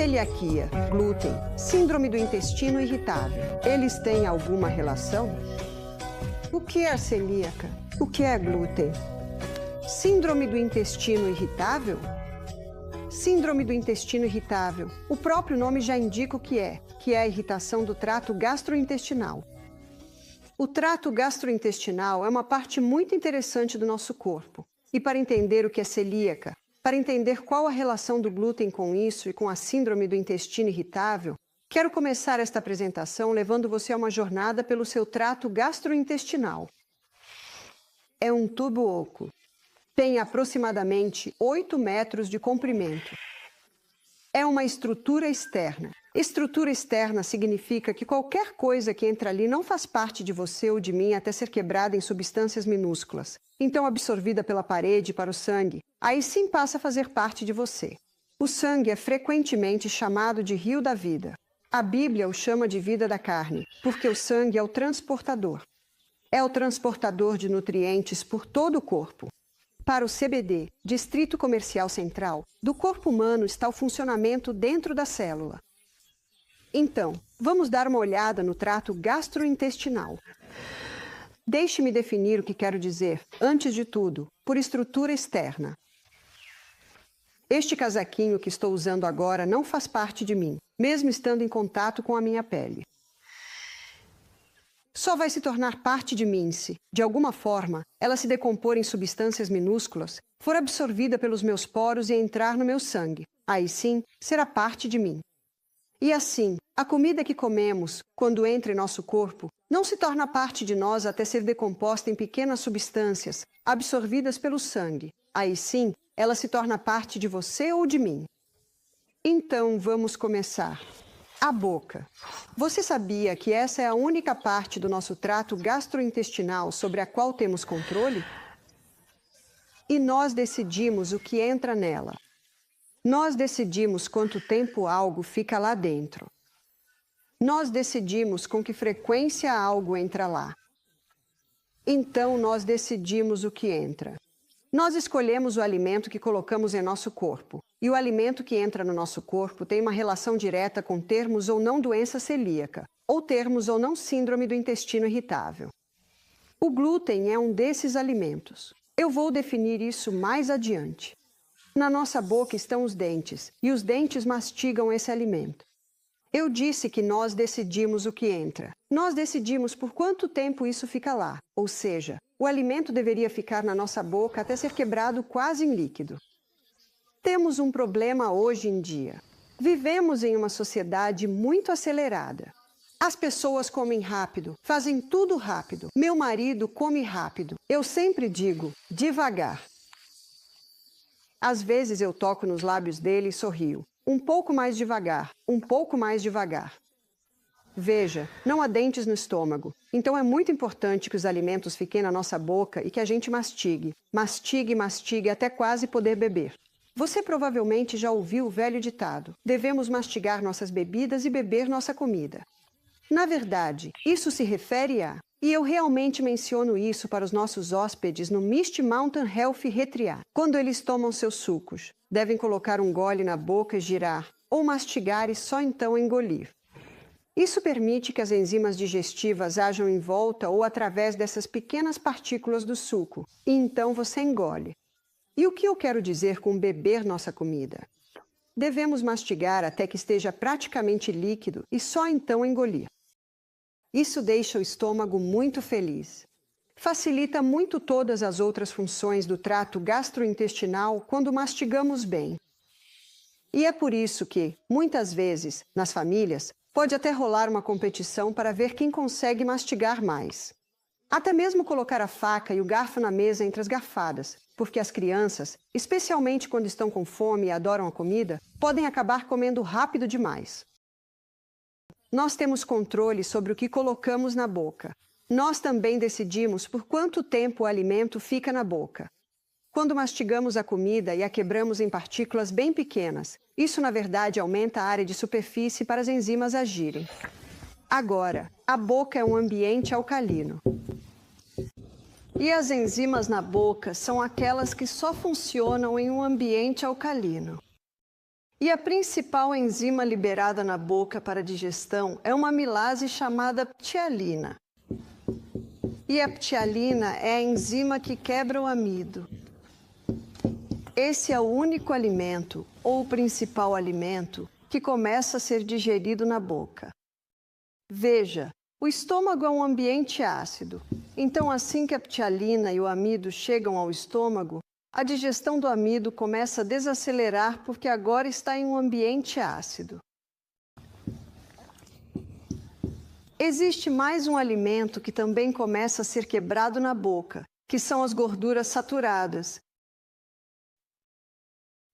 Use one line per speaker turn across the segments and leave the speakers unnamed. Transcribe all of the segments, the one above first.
Celiaquia, glúten, síndrome do intestino irritável. Eles têm alguma relação? O que é celíaca? O que é glúten? Síndrome do intestino irritável? Síndrome do intestino irritável. O próprio nome já indica o que é a irritação do trato gastrointestinal. O trato gastrointestinal é uma parte muito interessante do nosso corpo. E para entender o que é celíaca, para entender qual a relação do glúten com isso e com a síndrome do intestino irritável, quero começar esta apresentação levando você a uma jornada pelo seu trato gastrointestinal. É um tubo oco. Tem aproximadamente 8 metros de comprimento. É uma estrutura externa. Estrutura externa significa que qualquer coisa que entra ali não faz parte de você ou de mim até ser quebrada em substâncias minúsculas. Então, absorvida pela parede para o sangue, aí sim passa a fazer parte de você. O sangue é frequentemente chamado de rio da vida. A Bíblia o chama de vida da carne, porque o sangue é o transportador. É o transportador de nutrientes por todo o corpo. Para o CBD, Distrito Comercial Central, do corpo humano está o funcionamento dentro da célula. Então, vamos dar uma olhada no trato gastrointestinal. Deixe-me definir o que quero dizer, antes de tudo, por estrutura externa. Este casaquinho que estou usando agora não faz parte de mim, mesmo estando em contato com a minha pele. Só vai se tornar parte de mim se, de alguma forma, ela se decompor em substâncias minúsculas, for absorvida pelos meus poros e entrar no meu sangue. Aí sim, será parte de mim. E assim, a comida que comemos, quando entra em nosso corpo, não se torna parte de nós até ser decomposta em pequenas substâncias, absorvidas pelo sangue. Aí sim, ela se torna parte de você ou de mim. Então, vamos começar. A boca. Você sabia que essa é a única parte do nosso trato gastrointestinal sobre a qual temos controle? E nós decidimos o que entra nela. Nós decidimos quanto tempo algo fica lá dentro. Nós decidimos com que frequência algo entra lá. Então, nós decidimos o que entra. Nós escolhemos o alimento que colocamos em nosso corpo. E o alimento que entra no nosso corpo tem uma relação direta com termos ou não doença celíaca, ou termos ou não síndrome do intestino irritável. O glúten é um desses alimentos. Eu vou definir isso mais adiante. Na nossa boca estão os dentes, e os dentes mastigam esse alimento. Eu disse que nós decidimos o que entra. Nós decidimos por quanto tempo isso fica lá, ou seja, o alimento deveria ficar na nossa boca até ser quebrado quase em líquido. Temos um problema hoje em dia. Vivemos em uma sociedade muito acelerada. As pessoas comem rápido, fazem tudo rápido. Meu marido come rápido. Eu sempre digo, devagar. Às vezes eu toco nos lábios dele e sorrio. Um pouco mais devagar, um pouco mais devagar. Veja, não há dentes no estômago, então é muito importante que os alimentos fiquem na nossa boca e que a gente mastigue. Mastigue, mastigue até quase poder beber. Você provavelmente já ouviu o velho ditado: devemos mastigar nossas bebidas e beber nossa comida. Na verdade, isso se refere a... E eu realmente menciono isso para os nossos hóspedes no Misty Mountain Health Retreat. Quando eles tomam seus sucos, devem colocar um gole na boca e girar, ou mastigar e só então engolir. Isso permite que as enzimas digestivas ajam em volta ou através dessas pequenas partículas do suco, e então você engole. E o que eu quero dizer com beber nossa comida? Devemos mastigar até que esteja praticamente líquido e só então engolir. Isso deixa o estômago muito feliz. Facilita muito todas as outras funções do trato gastrointestinal quando mastigamos bem. E é por isso que, muitas vezes, nas famílias, pode até rolar uma competição para ver quem consegue mastigar mais. Até mesmo colocar a faca e o garfo na mesa entre as garfadas, porque as crianças, especialmente quando estão com fome e adoram a comida, podem acabar comendo rápido demais. Nós temos controle sobre o que colocamos na boca. Nós também decidimos por quanto tempo o alimento fica na boca. Quando mastigamos a comida e a quebramos em partículas bem pequenas, isso na verdade aumenta a área de superfície para as enzimas agirem. Agora, a boca é um ambiente alcalino. E as enzimas na boca são aquelas que só funcionam em um ambiente alcalino. E a principal enzima liberada na boca para digestão é uma amilase chamada ptialina. E a ptialina é a enzima que quebra o amido. Esse é o único alimento, ou o principal alimento, que começa a ser digerido na boca. Veja, o estômago é um ambiente ácido. Então, assim que a ptialina e o amido chegam ao estômago, a digestão do amido começa a desacelerar porque agora está em um ambiente ácido. Existe mais um alimento que também começa a ser quebrado na boca, que são as gorduras saturadas.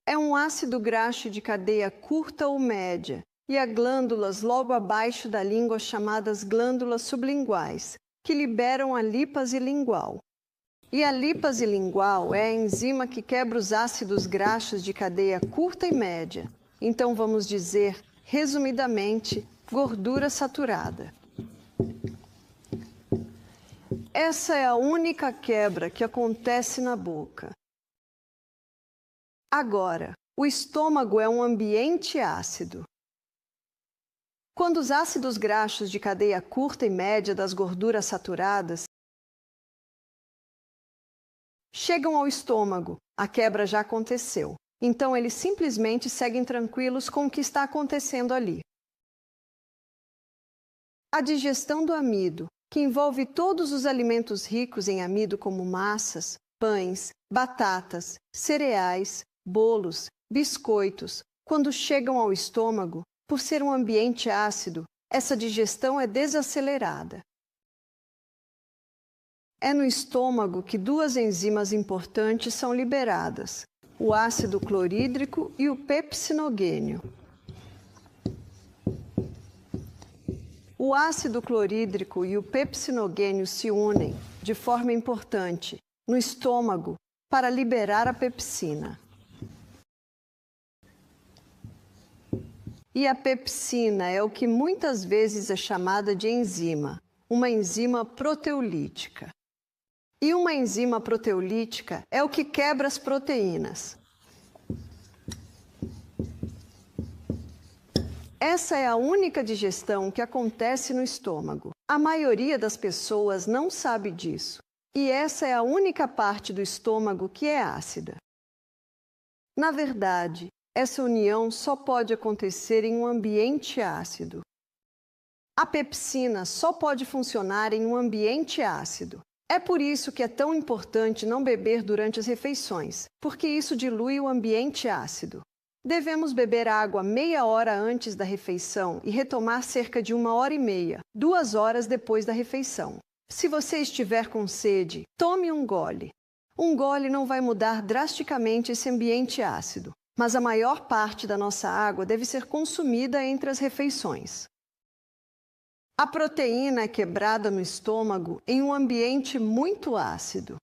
É um ácido graxo de cadeia curta ou média, e há glândulas logo abaixo da língua chamadas glândulas sublinguais, que liberam a lípase lingual. E a lípase lingual é a enzima que quebra os ácidos graxos de cadeia curta e média. Então vamos dizer, resumidamente, gordura saturada. Essa é a única quebra que acontece na boca. Agora, o estômago é um ambiente ácido. Quando os ácidos graxos de cadeia curta e média das gorduras saturadas chegam ao estômago, a quebra já aconteceu. Então, eles simplesmente seguem tranquilos com o que está acontecendo ali. A digestão do amido, que envolve todos os alimentos ricos em amido como massas, pães, batatas, cereais, bolos, biscoitos, quando chegam ao estômago, por ser um ambiente ácido, essa digestão é desacelerada. É no estômago que duas enzimas importantes são liberadas, o ácido clorídrico e o pepsinogênio. O ácido clorídrico e o pepsinogênio se unem, de forma importante, no estômago para liberar a pepsina. E a pepsina é o que muitas vezes é chamada de enzima, uma enzima proteolítica. E uma enzima proteolítica é o que quebra as proteínas. Essa é a única digestão que acontece no estômago. A maioria das pessoas não sabe disso. E essa é a única parte do estômago que é ácida. Na verdade, essa união só pode acontecer em um ambiente ácido. A pepsina só pode funcionar em um ambiente ácido. É por isso que é tão importante não beber durante as refeições, porque isso dilui o ambiente ácido. Devemos beber água meia hora antes da refeição e retomar cerca de 1h30, 2 horas depois da refeição. Se você estiver com sede, tome um gole. Um gole não vai mudar drasticamente esse ambiente ácido, mas a maior parte da nossa água deve ser consumida entre as refeições. A proteína é quebrada no estômago em um ambiente muito ácido.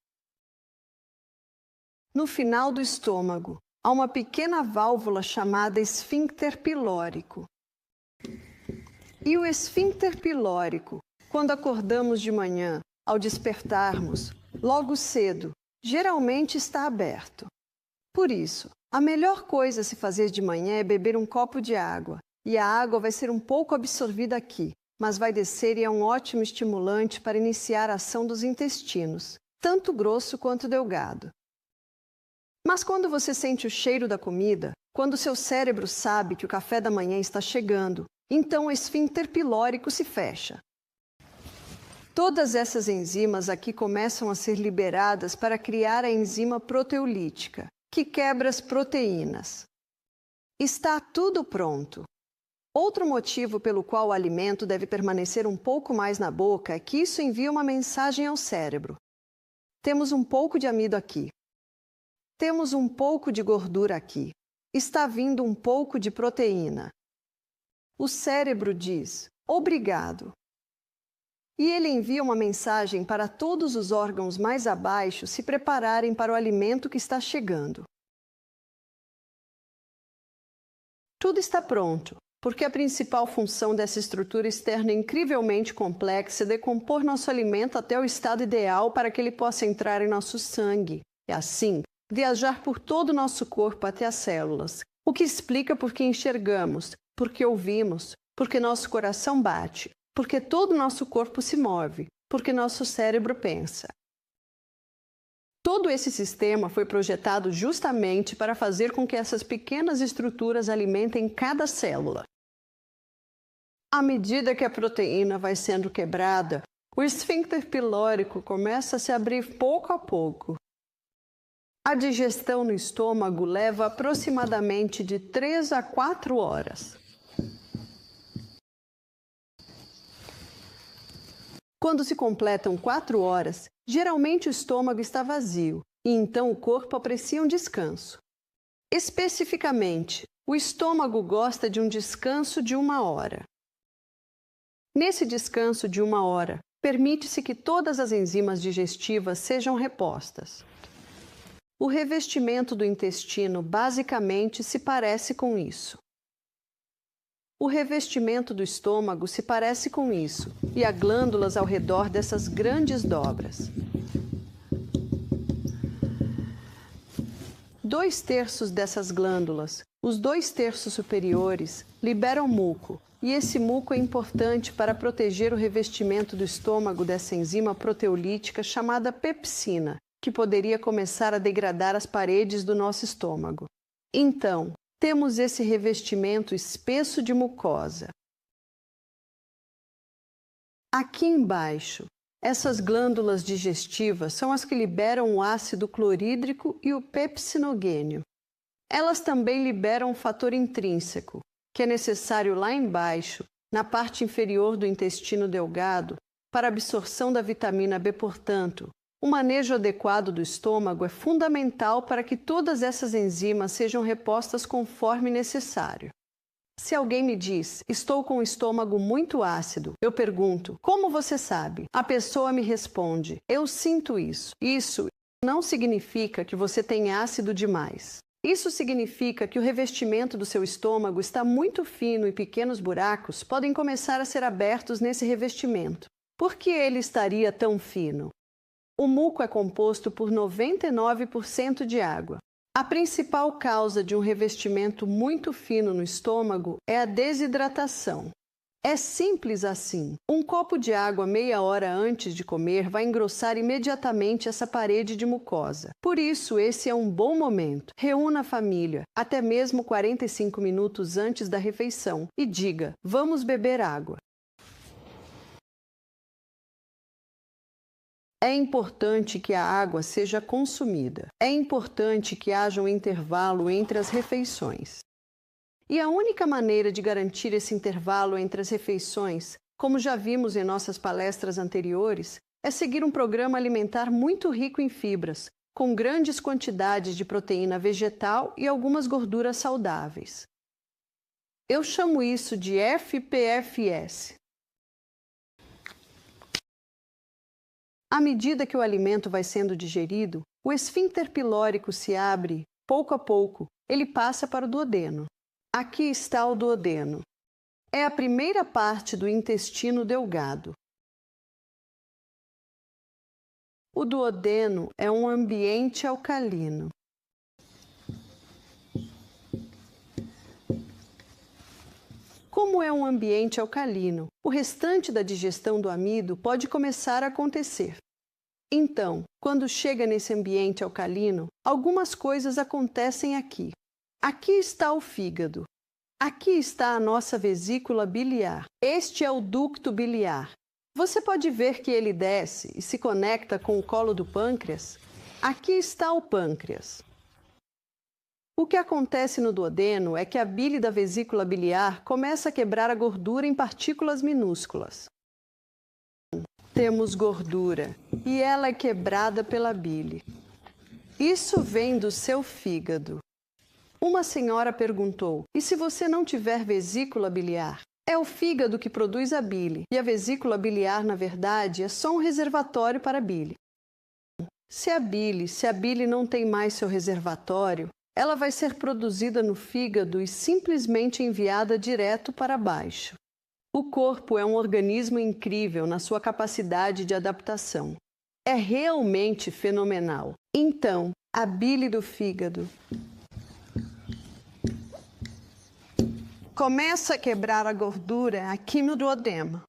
No final do estômago, há uma pequena válvula chamada esfíncter pilórico. E o esfíncter pilórico, quando acordamos de manhã, ao despertarmos, logo cedo, geralmente está aberto. Por isso, a melhor coisa a se fazer de manhã é beber um copo de água, e a água vai ser um pouco absorvida aqui, mas vai descer e é um ótimo estimulante para iniciar a ação dos intestinos, tanto grosso quanto delgado. Mas quando você sente o cheiro da comida, quando seu cérebro sabe que o café da manhã está chegando, então o esfíncter pilórico se fecha. Todas essas enzimas aqui começam a ser liberadas para criar a enzima proteolítica, que quebra as proteínas. Está tudo pronto. Outro motivo pelo qual o alimento deve permanecer um pouco mais na boca é que isso envia uma mensagem ao cérebro. Temos um pouco de amido aqui. Temos um pouco de gordura aqui. Está vindo um pouco de proteína. O cérebro diz, obrigado. E ele envia uma mensagem para todos os órgãos mais abaixo se prepararem para o alimento que está chegando. Tudo está pronto, porque a principal função dessa estrutura externa incrivelmente complexa é decompor nosso alimento até o estado ideal para que ele possa entrar em nosso sangue e, assim, viajar por todo o nosso corpo até as células, O que explica por que enxergamos, por que ouvimos, porque nosso coração bate, porque todo o nosso corpo se move, porque nosso cérebro pensa. Todo esse sistema foi projetado justamente para fazer com que essas pequenas estruturas alimentem cada célula. À medida que a proteína vai sendo quebrada, o esfíncter pilórico começa a se abrir pouco a pouco. A digestão no estômago leva aproximadamente de 3 a 4 horas. Quando se completam 4 horas, geralmente o estômago está vazio e então o corpo aprecia um descanso. Especificamente, o estômago gosta de um descanso de 1 hora. Nesse descanso de 1 hora, permite-se que todas as enzimas digestivas sejam repostas. O revestimento do intestino basicamente se parece com isso. O revestimento do estômago se parece com isso, e há glândulas ao redor dessas grandes dobras. 2/3 dessas glândulas, os 2/3 superiores, liberam muco, e esse muco é importante para proteger o revestimento do estômago dessa enzima proteolítica chamada pepsina, que poderia começar a degradar as paredes do nosso estômago. Então, temos esse revestimento espesso de mucosa. Aqui embaixo, essas glândulas digestivas são as que liberam o ácido clorídrico e o pepsinogênio. Elas também liberam um fator intrínseco, que é necessário lá embaixo, na parte inferior do intestino delgado, para a absorção da vitamina B. Portanto, o manejo adequado do estômago é fundamental para que todas essas enzimas sejam repostas conforme necessário. Se alguém me diz, estou com o estômago muito ácido, eu pergunto, como você sabe? A pessoa me responde, eu sinto isso. Isso não significa que você tem ácido demais. Isso significa que o revestimento do seu estômago está muito fino e pequenos buracos podem começar a ser abertos nesse revestimento. Por que ele estaria tão fino? O muco é composto por 99% de água. A principal causa de um revestimento muito fino no estômago é a desidratação. É simples assim. Um copo de água meia hora antes de comer vai engrossar imediatamente essa parede de mucosa. Por isso, esse é um bom momento. Reúna a família, até mesmo 45 minutos antes da refeição, e diga, vamos beber água. É importante que a água seja consumida. É importante que haja um intervalo entre as refeições. E a única maneira de garantir esse intervalo entre as refeições, como já vimos em nossas palestras anteriores, é seguir um programa alimentar muito rico em fibras, com grandes quantidades de proteína vegetal e algumas gorduras saudáveis. Eu chamo isso de FPFS. À medida que o alimento vai sendo digerido, o esfíncter pilórico se abre, pouco a pouco, ele passa para o duodeno. Aqui está o duodeno. É a primeira parte do intestino delgado. O duodeno é um ambiente alcalino. Como é um ambiente alcalino, o restante da digestão do amido pode começar a acontecer. Então, quando chega nesse ambiente alcalino, algumas coisas acontecem aqui. Aqui está o fígado. Aqui está a nossa vesícula biliar. Este é o ducto biliar. Você pode ver que ele desce e se conecta com o colo do pâncreas. Aqui está o pâncreas. O que acontece no duodeno é que a bile da vesícula biliar começa a quebrar a gordura em partículas minúsculas. Temos gordura e ela é quebrada pela bile. Isso vem do seu fígado. Uma senhora perguntou, e se você não tiver vesícula biliar? É o fígado que produz a bile, e a vesícula biliar, na verdade, é só um reservatório para a bile. Se a bile não tem mais seu reservatório, ela vai ser produzida no fígado e simplesmente enviada direto para baixo. O corpo é um organismo incrível na sua capacidade de adaptação. É realmente fenomenal. Então, a bile do fígado Começa a quebrar a gordura aqui no duodeno.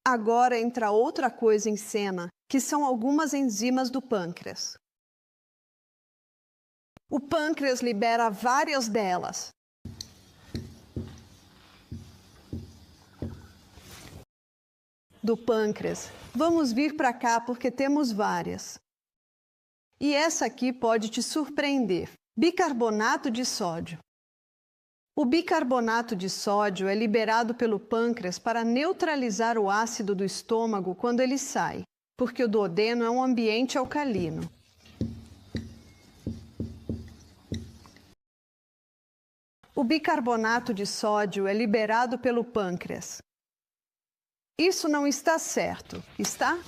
Agora entra outra coisa em cena, que são algumas enzimas do pâncreas. O pâncreas libera várias delas. Do pâncreas, vamos vir para cá porque temos várias. E essa aqui pode te surpreender: bicarbonato de sódio. O bicarbonato de sódio é liberado pelo pâncreas para neutralizar o ácido do estômago quando ele sai, porque o duodeno é um ambiente alcalino. O bicarbonato de sódio é liberado pelo pâncreas. Isso não está certo, está?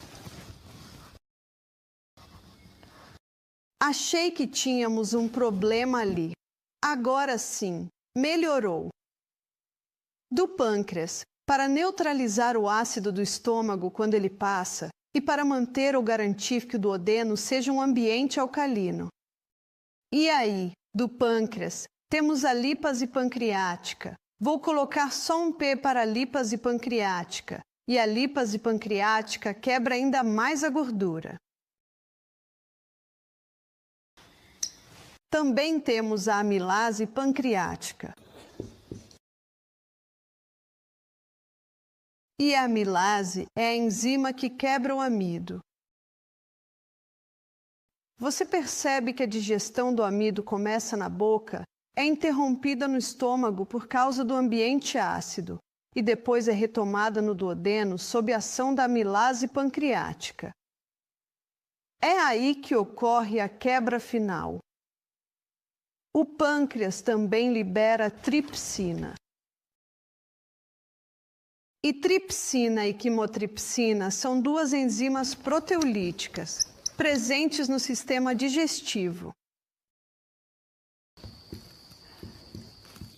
Achei que tínhamos um problema ali. Agora sim, melhorou. Do pâncreas, para neutralizar o ácido do estômago quando ele passa e para manter ou garantir que o duodeno seja um ambiente alcalino. E aí, do pâncreas, temos a lípase pancreática. Vou colocar só um P para a lípase pancreática. E a lípase pancreática quebra ainda mais a gordura. Também temos a amilase pancreática. E a amilase é a enzima que quebra o amido. Você percebe que a digestão do amido começa na boca, é interrompida no estômago por causa do ambiente ácido e depois é retomada no duodeno sob a ação da amilase pancreática. É aí que ocorre a quebra final. O pâncreas também libera tripsina. E tripsina e quimotripsina são duas enzimas proteolíticas, presentes no sistema digestivo.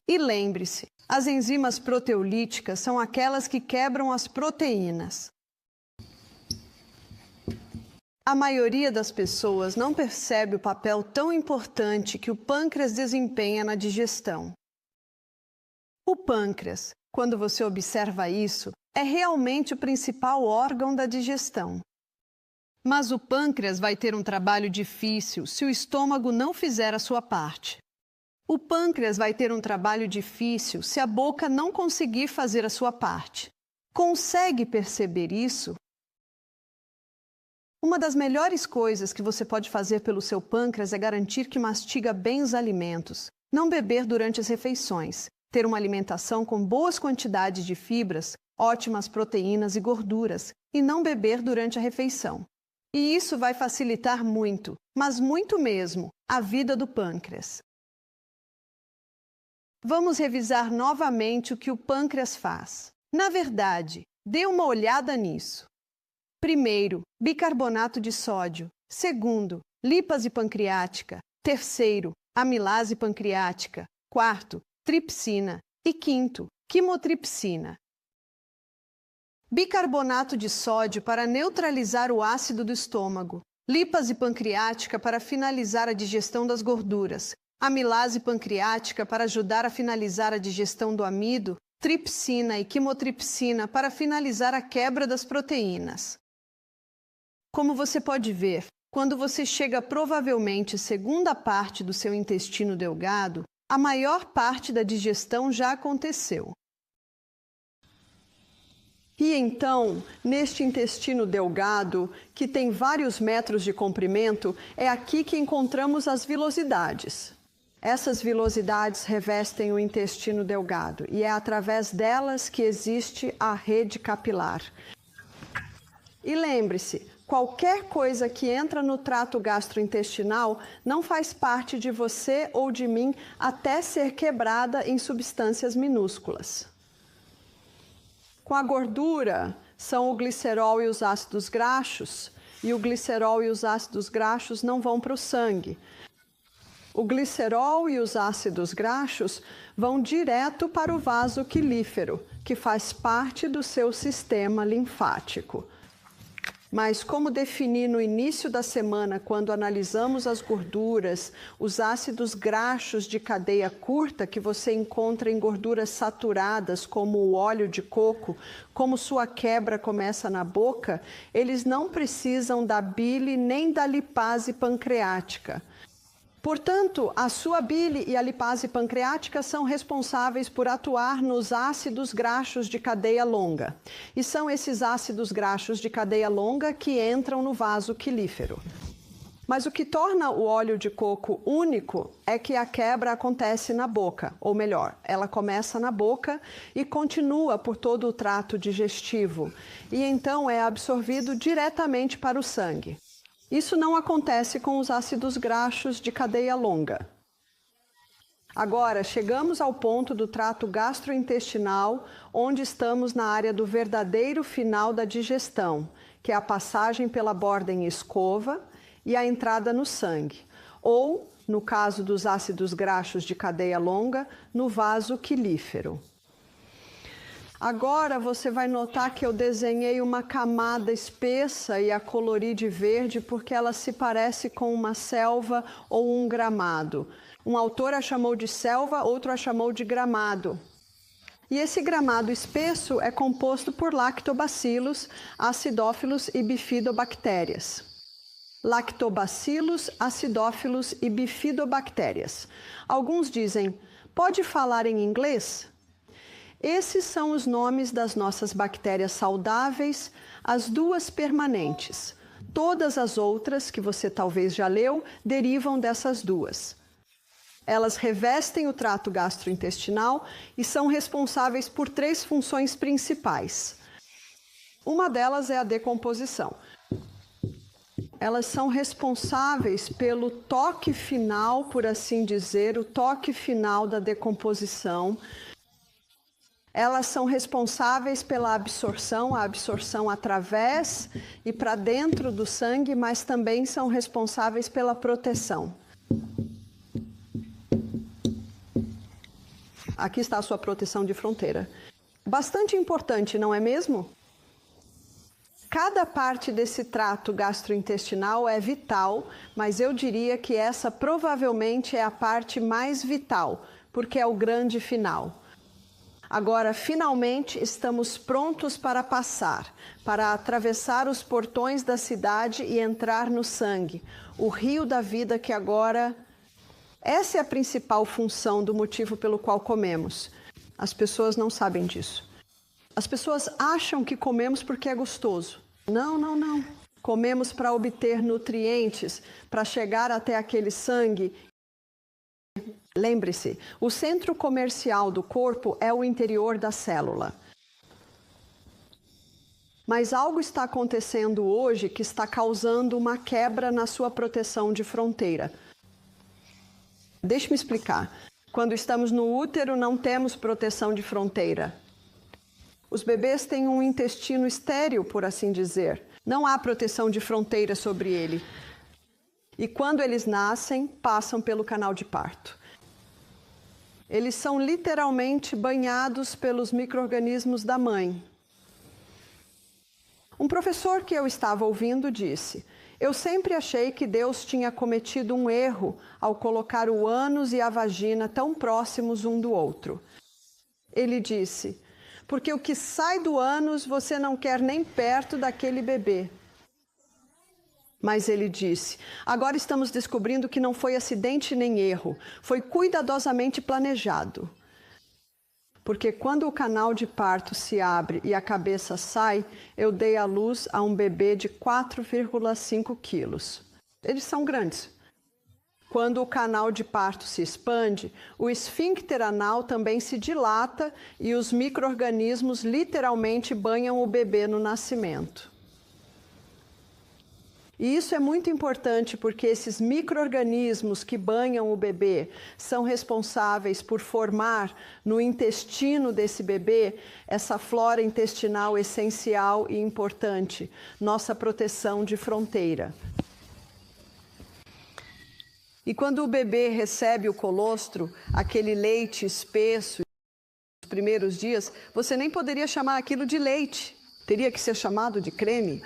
E lembre-se, as enzimas proteolíticas são aquelas que quebram as proteínas. A maioria das pessoas não percebe o papel tão importante que o pâncreas desempenha na digestão. O pâncreas, quando você observa isso, é realmente o principal órgão da digestão. Mas o pâncreas vai ter um trabalho difícil se o estômago não fizer a sua parte. O pâncreas vai ter um trabalho difícil se a boca não conseguir fazer a sua parte. Consegue perceber isso? Uma das melhores coisas que você pode fazer pelo seu pâncreas é garantir que mastiga bem os alimentos, não beber durante as refeições, ter uma alimentação com boas quantidades de fibras, ótimas proteínas e gorduras, e não beber durante a refeição. E isso vai facilitar muito, mas muito mesmo, a vida do pâncreas. Vamos revisar novamente o que o pâncreas faz. Na verdade, dê uma olhada nisso. Primeiro, bicarbonato de sódio. Segundo, lípase pancreática. Terceiro, amilase pancreática. Quarto, tripsina. E quinto, quimotripsina. Bicarbonato de sódio para neutralizar o ácido do estômago. Lípase pancreática para finalizar a digestão das gorduras. Amilase pancreática para ajudar a finalizar a digestão do amido, tripsina e quimotripsina para finalizar a quebra das proteínas. Como você pode ver, quando você chega provavelmente à segunda parte do seu intestino delgado, a maior parte da digestão já aconteceu. E então, neste intestino delgado, que tem vários metros de comprimento, é aqui que encontramos as vilosidades. Essas vilosidades revestem o intestino delgado e é através delas que existe a rede capilar. E lembre-se, qualquer coisa que entra no trato gastrointestinal não faz parte de você ou de mim até ser quebrada em substâncias minúsculas. Com a gordura, são o glicerol e os ácidos graxos, e o glicerol e os ácidos graxos não vão para o sangue. O glicerol e os ácidos graxos vão direto para o vaso quilífero, que faz parte do seu sistema linfático. Mas como defini no início da semana, quando analisamos as gorduras, os ácidos graxos de cadeia curta que você encontra em gorduras saturadas, como o óleo de coco, como sua quebra começa na boca, eles não precisam da bile nem da lipase pancreática. Portanto, a sua bile e a lipase pancreática são responsáveis por atuar nos ácidos graxos de cadeia longa. E são esses ácidos graxos de cadeia longa que entram no vaso quilífero. Mas o que torna o óleo de coco único é que a quebra acontece na boca, ou melhor, ela começa na boca e continua por todo o trato digestivo, e então é absorvido diretamente para o sangue. Isso não acontece com os ácidos graxos de cadeia longa. Agora, chegamos ao ponto do trato gastrointestinal, onde estamos na área do verdadeiro final da digestão, que é a passagem pela borda em escova e a entrada no sangue, ou, no caso dos ácidos graxos de cadeia longa, no vaso quilífero. Agora você vai notar que eu desenhei uma camada espessa e a colori de verde porque ela se parece com uma selva ou um gramado. Um autor a chamou de selva, outro a chamou de gramado. E esse gramado espesso é composto por lactobacilos, acidófilos e bifidobactérias. Lactobacilos, acidófilos e bifidobactérias. Alguns dizem, pode falar em inglês? Esses são os nomes das nossas bactérias saudáveis, as duas permanentes. Todas as outras, que você talvez já leu, derivam dessas duas. Elas revestem o trato gastrointestinal e são responsáveis por 3 funções principais. Uma delas é a decomposição. Elas são responsáveis pelo toque final, por assim dizer, o toque final da decomposição. Elas são responsáveis pela absorção, a absorção através e para dentro do sangue, mas também são responsáveis pela proteção. Aqui está a sua proteção de fronteira. Bastante importante, não é mesmo? Cada parte desse trato gastrointestinal é vital, mas eu diria que essa provavelmente é a parte mais vital, porque é o grande final. Agora, finalmente, estamos prontos para passar, para atravessar os portões da cidade e entrar no sangue, o rio da vida que agora... Essa é a principal função do motivo pelo qual comemos. As pessoas não sabem disso. As pessoas acham que comemos porque é gostoso. Não, não, não. Comemos para obter nutrientes, para chegar até aquele sangue. Lembre-se, o centro comercial do corpo é o interior da célula. Mas algo está acontecendo hoje que está causando uma quebra na sua proteção de fronteira. Deixe-me explicar. Quando estamos no útero, não temos proteção de fronteira. Os bebês têm um intestino estéril, por assim dizer. Não há proteção de fronteira sobre ele. E quando eles nascem, passam pelo canal de parto. Eles são literalmente banhados pelos micro-organismos da mãe. Um professor que eu estava ouvindo disse: eu sempre achei que Deus tinha cometido um erro ao colocar o ânus e a vagina tão próximos um do outro. Ele disse: porque o que sai do ânus você não quer nem perto daquele bebê. Mas ele disse: agora estamos descobrindo que não foi acidente nem erro, foi cuidadosamente planejado. Porque quando o canal de parto se abre e a cabeça sai, eu dei à luz a um bebê de 4,5 quilos. Eles são grandes. Quando o canal de parto se expande, o esfíncter anal também se dilata e os micro-organismos literalmente banham o bebê no nascimento. E isso é muito importante porque esses micro-organismos que banham o bebê são responsáveis por formar no intestino desse bebê essa flora intestinal essencial e importante, nossa proteção de fronteira. E quando o bebê recebe o colostro, aquele leite espesso, nos primeiros dias, você nem poderia chamar aquilo de leite, teria que ser chamado de creme.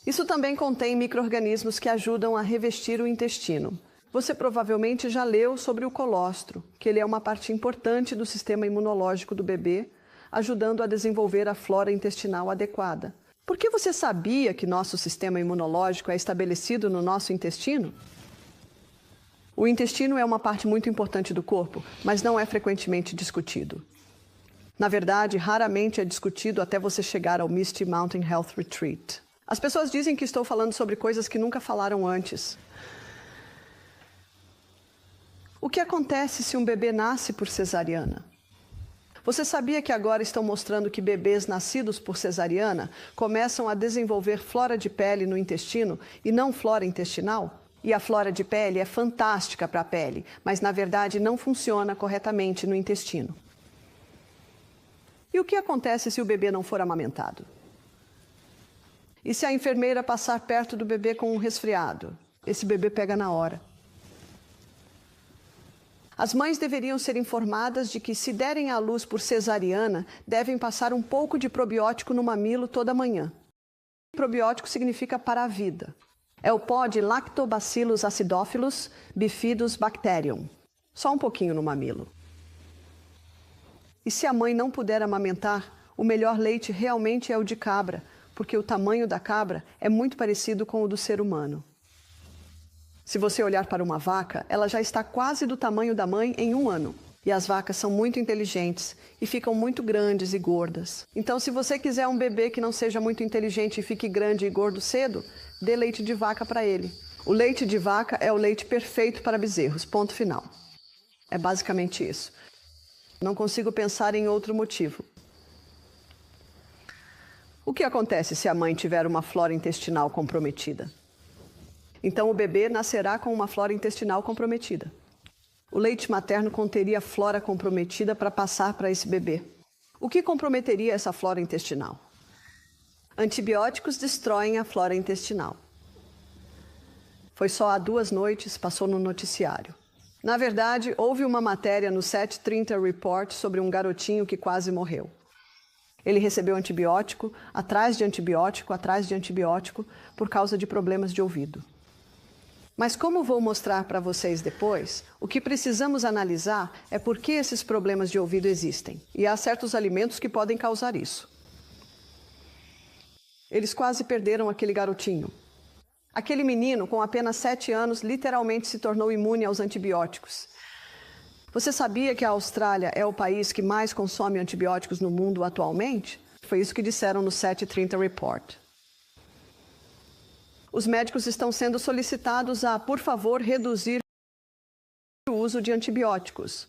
Isso também contém micro-organismos que ajudam a revestir o intestino. Você provavelmente já leu sobre o colostro, que ele é uma parte importante do sistema imunológico do bebê, ajudando a desenvolver a flora intestinal adequada. Por que você sabia que nosso sistema imunológico é estabelecido no nosso intestino? O intestino é uma parte muito importante do corpo, mas não é frequentemente discutido. Na verdade, raramente é discutido até você chegar ao Misty Mountain Health Retreat. As pessoas dizem que estou falando sobre coisas que nunca falaram antes. O que acontece se um bebê nasce por cesariana? Você sabia que agora estão mostrando que bebês nascidos por cesariana começam a desenvolver flora de pele no intestino e não flora intestinal? E a flora de pele é fantástica para a pele, mas na verdade não funciona corretamente no intestino. E o que acontece se o bebê não for amamentado? E se a enfermeira passar perto do bebê com um resfriado? Esse bebê pega na hora. As mães deveriam ser informadas de que, se derem à luz por cesariana, devem passar um pouco de probiótico no mamilo toda manhã. Probiótico significa para a vida. É o pó de Lactobacillus acidophilus bifidus bacterium. Só um pouquinho no mamilo. E se a mãe não puder amamentar, o melhor leite realmente é o de cabra, porque o tamanho da cabra é muito parecido com o do ser humano. Se você olhar para uma vaca, ela já está quase do tamanho da mãe em 1 ano. E as vacas são muito inteligentes e ficam muito grandes e gordas. Então, se você quiser um bebê que não seja muito inteligente e fique grande e gordo cedo, dê leite de vaca para ele. O leite de vaca é o leite perfeito para bezerros, ponto final. É basicamente isso. Não consigo pensar em outro motivo. O que acontece se a mãe tiver uma flora intestinal comprometida? Então o bebê nascerá com uma flora intestinal comprometida. O leite materno conteria flora comprometida para passar para esse bebê. O que comprometeria essa flora intestinal? Antibióticos destroem a flora intestinal. Foi só há 2 noites, passou no noticiário. Na verdade, houve uma matéria no 730 Report sobre um garotinho que quase morreu. Ele recebeu antibiótico, atrás de antibiótico, por causa de problemas de ouvido. Mas como vou mostrar para vocês depois, o que precisamos analisar é por que esses problemas de ouvido existem. E há certos alimentos que podem causar isso. Eles quase perderam aquele garotinho. Aquele menino, com apenas 7 anos, literalmente se tornou imune aos antibióticos. Você sabia que a Austrália é o país que mais consome antibióticos no mundo atualmente? Foi isso que disseram no 730 Report. Os médicos estão sendo solicitados a, por favor, reduzir o uso de antibióticos.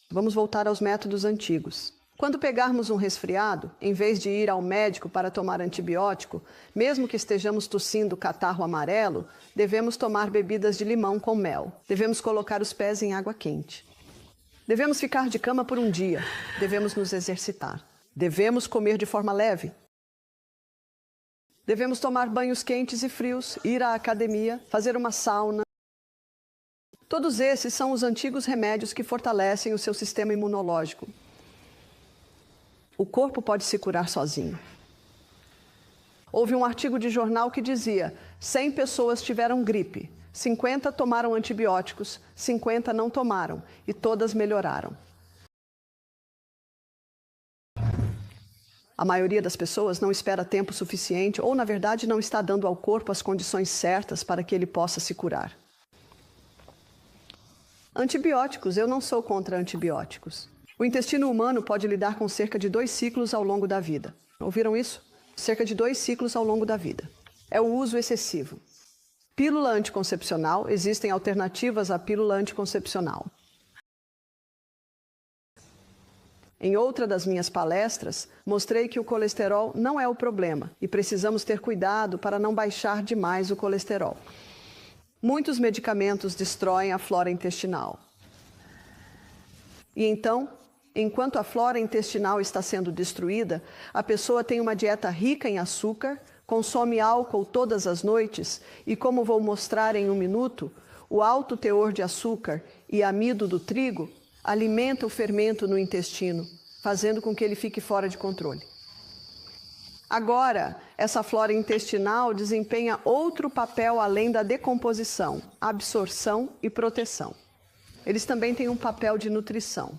Vamos voltar aos métodos antigos. Quando pegarmos um resfriado, em vez de ir ao médico para tomar antibiótico, mesmo que estejamos tossindo catarro amarelo, devemos tomar bebidas de limão com mel. Devemos colocar os pés em água quente. Devemos ficar de cama por um dia. Devemos nos exercitar. Devemos comer de forma leve. Devemos tomar banhos quentes e frios, ir à academia, fazer uma sauna. Todos esses são os antigos remédios que fortalecem o seu sistema imunológico. O corpo pode se curar sozinho. Houve um artigo de jornal que dizia: 100 pessoas tiveram gripe, 50 tomaram antibióticos, 50 não tomaram, e todas melhoraram. A maioria das pessoas não espera tempo suficiente ou, na verdade, não está dando ao corpo as condições certas para que ele possa se curar. Antibióticos, eu não sou contra antibióticos. O intestino humano pode lidar com cerca de 2 ciclos ao longo da vida. Ouviram isso? Cerca de 2 ciclos ao longo da vida. É o uso excessivo. Pílula anticoncepcional, existem alternativas à pílula anticoncepcional. Em outra das minhas palestras, mostrei que o colesterol não é o problema e precisamos ter cuidado para não baixar demais o colesterol. Muitos medicamentos destroem a flora intestinal. E então, enquanto a flora intestinal está sendo destruída, a pessoa tem uma dieta rica em açúcar, consome álcool todas as noites e, como vou mostrar em 1 minuto, o alto teor de açúcar e amido do trigo alimenta o fermento no intestino, fazendo com que ele fique fora de controle. Agora, essa flora intestinal desempenha outro papel além da decomposição, absorção e proteção. Eles também têm um papel de nutrição.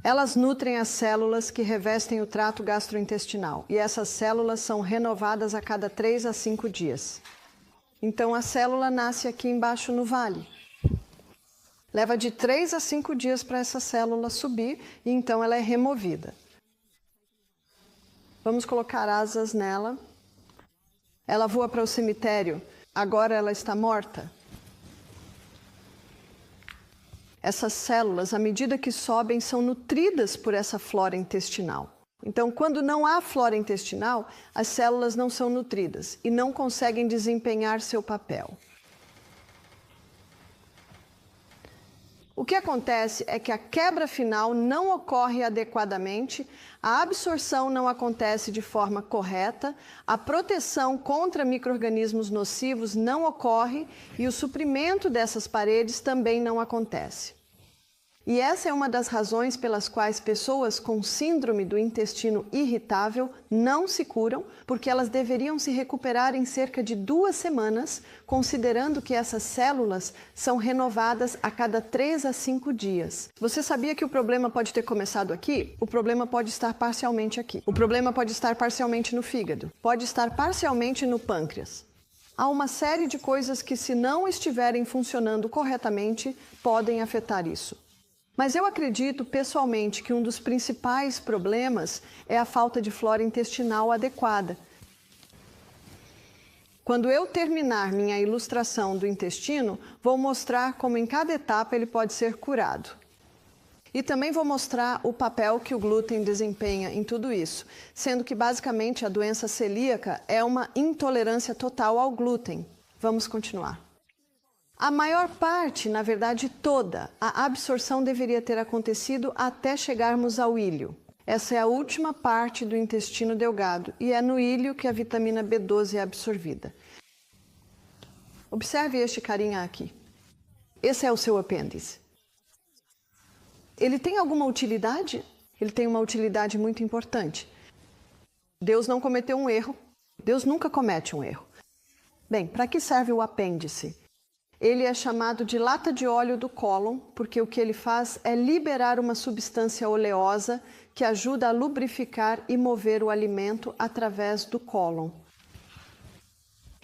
Elas nutrem as células que revestem o trato gastrointestinal e essas células são renovadas a cada 3 a 5 dias. Então a célula nasce aqui embaixo no vale. Leva de 3 a 5 dias para essa célula subir e então ela é removida. Vamos colocar asas nela. Ela voa para o cemitério. Agora ela está morta. Essas células, à medida que sobem, são nutridas por essa flora intestinal. Então, quando não há flora intestinal, as células não são nutridas e não conseguem desempenhar seu papel. O que acontece é que a quebra final não ocorre adequadamente, a absorção não acontece de forma correta, a proteção contra micro-organismos nocivos não ocorre e o suprimento dessas paredes também não acontece. E essa é uma das razões pelas quais pessoas com síndrome do intestino irritável não se curam, porque elas deveriam se recuperar em cerca de 2 semanas, considerando que essas células são renovadas a cada 3 a 5 dias. Você sabia que o problema pode ter começado aqui? O problema pode estar parcialmente aqui. O problema pode estar parcialmente no fígado. Pode estar parcialmente no pâncreas. Há uma série de coisas que, se não estiverem funcionando corretamente, podem afetar isso. Mas eu acredito pessoalmente que um dos principais problemas é a falta de flora intestinal adequada. Quando eu terminar minha ilustração do intestino, vou mostrar como em cada etapa ele pode ser curado. E também vou mostrar o papel que o glúten desempenha em tudo isso, sendo que basicamente a doença celíaca é uma intolerância total ao glúten. Vamos continuar. A maior parte, na verdade toda, a absorção deveria ter acontecido até chegarmos ao íleo. Essa é a última parte do intestino delgado e é no íleo que a vitamina B12 é absorvida. Observe este carinha aqui. Esse é o seu apêndice. Ele tem alguma utilidade? Ele tem uma utilidade muito importante. Deus não cometeu um erro. Deus nunca comete um erro. Bem, para que serve o apêndice? Ele é chamado de lata de óleo do cólon, porque o que ele faz é liberar uma substância oleosa que ajuda a lubrificar e mover o alimento através do cólon.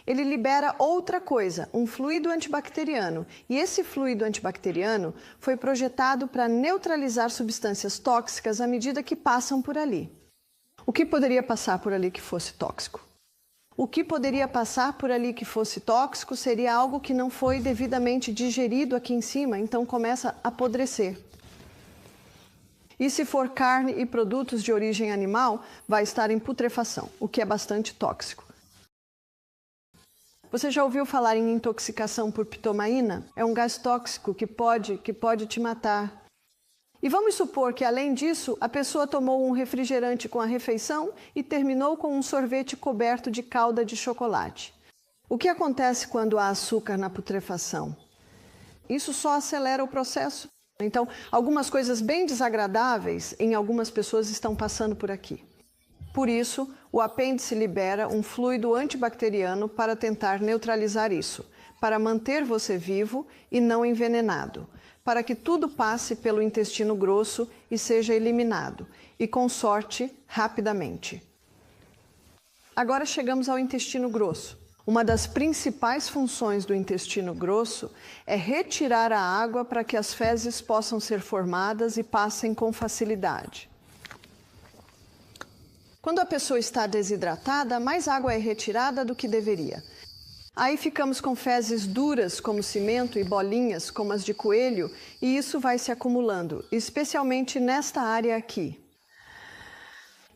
Ele libera outra coisa, um fluido antibacteriano, e esse fluido antibacteriano foi projetado para neutralizar substâncias tóxicas à medida que passam por ali. O que poderia passar por ali que fosse tóxico? O que poderia passar por ali que fosse tóxico seria algo que não foi devidamente digerido aqui em cima, então começa a apodrecer. E se for carne e produtos de origem animal, vai estar em putrefação, o que é bastante tóxico. Você já ouviu falar em intoxicação por pitomaína? É um gás tóxico que pode te matar. E vamos supor que, além disso, a pessoa tomou um refrigerante com a refeição e terminou com um sorvete coberto de calda de chocolate. O que acontece quando há açúcar na putrefação? Isso só acelera o processo. Então, algumas coisas bem desagradáveis em algumas pessoas estão passando por aqui. Por isso, o apêndice libera um fluido antibacteriano para tentar neutralizar isso, para manter você vivo e não envenenado, para que tudo passe pelo intestino grosso e seja eliminado, e com sorte, rapidamente. Agora chegamos ao intestino grosso. Uma das principais funções do intestino grosso é retirar a água para que as fezes possam ser formadas e passem com facilidade. Quando a pessoa está desidratada, mais água é retirada do que deveria. Aí ficamos com fezes duras, como cimento, e bolinhas, como as de coelho, e isso vai se acumulando, especialmente nesta área aqui.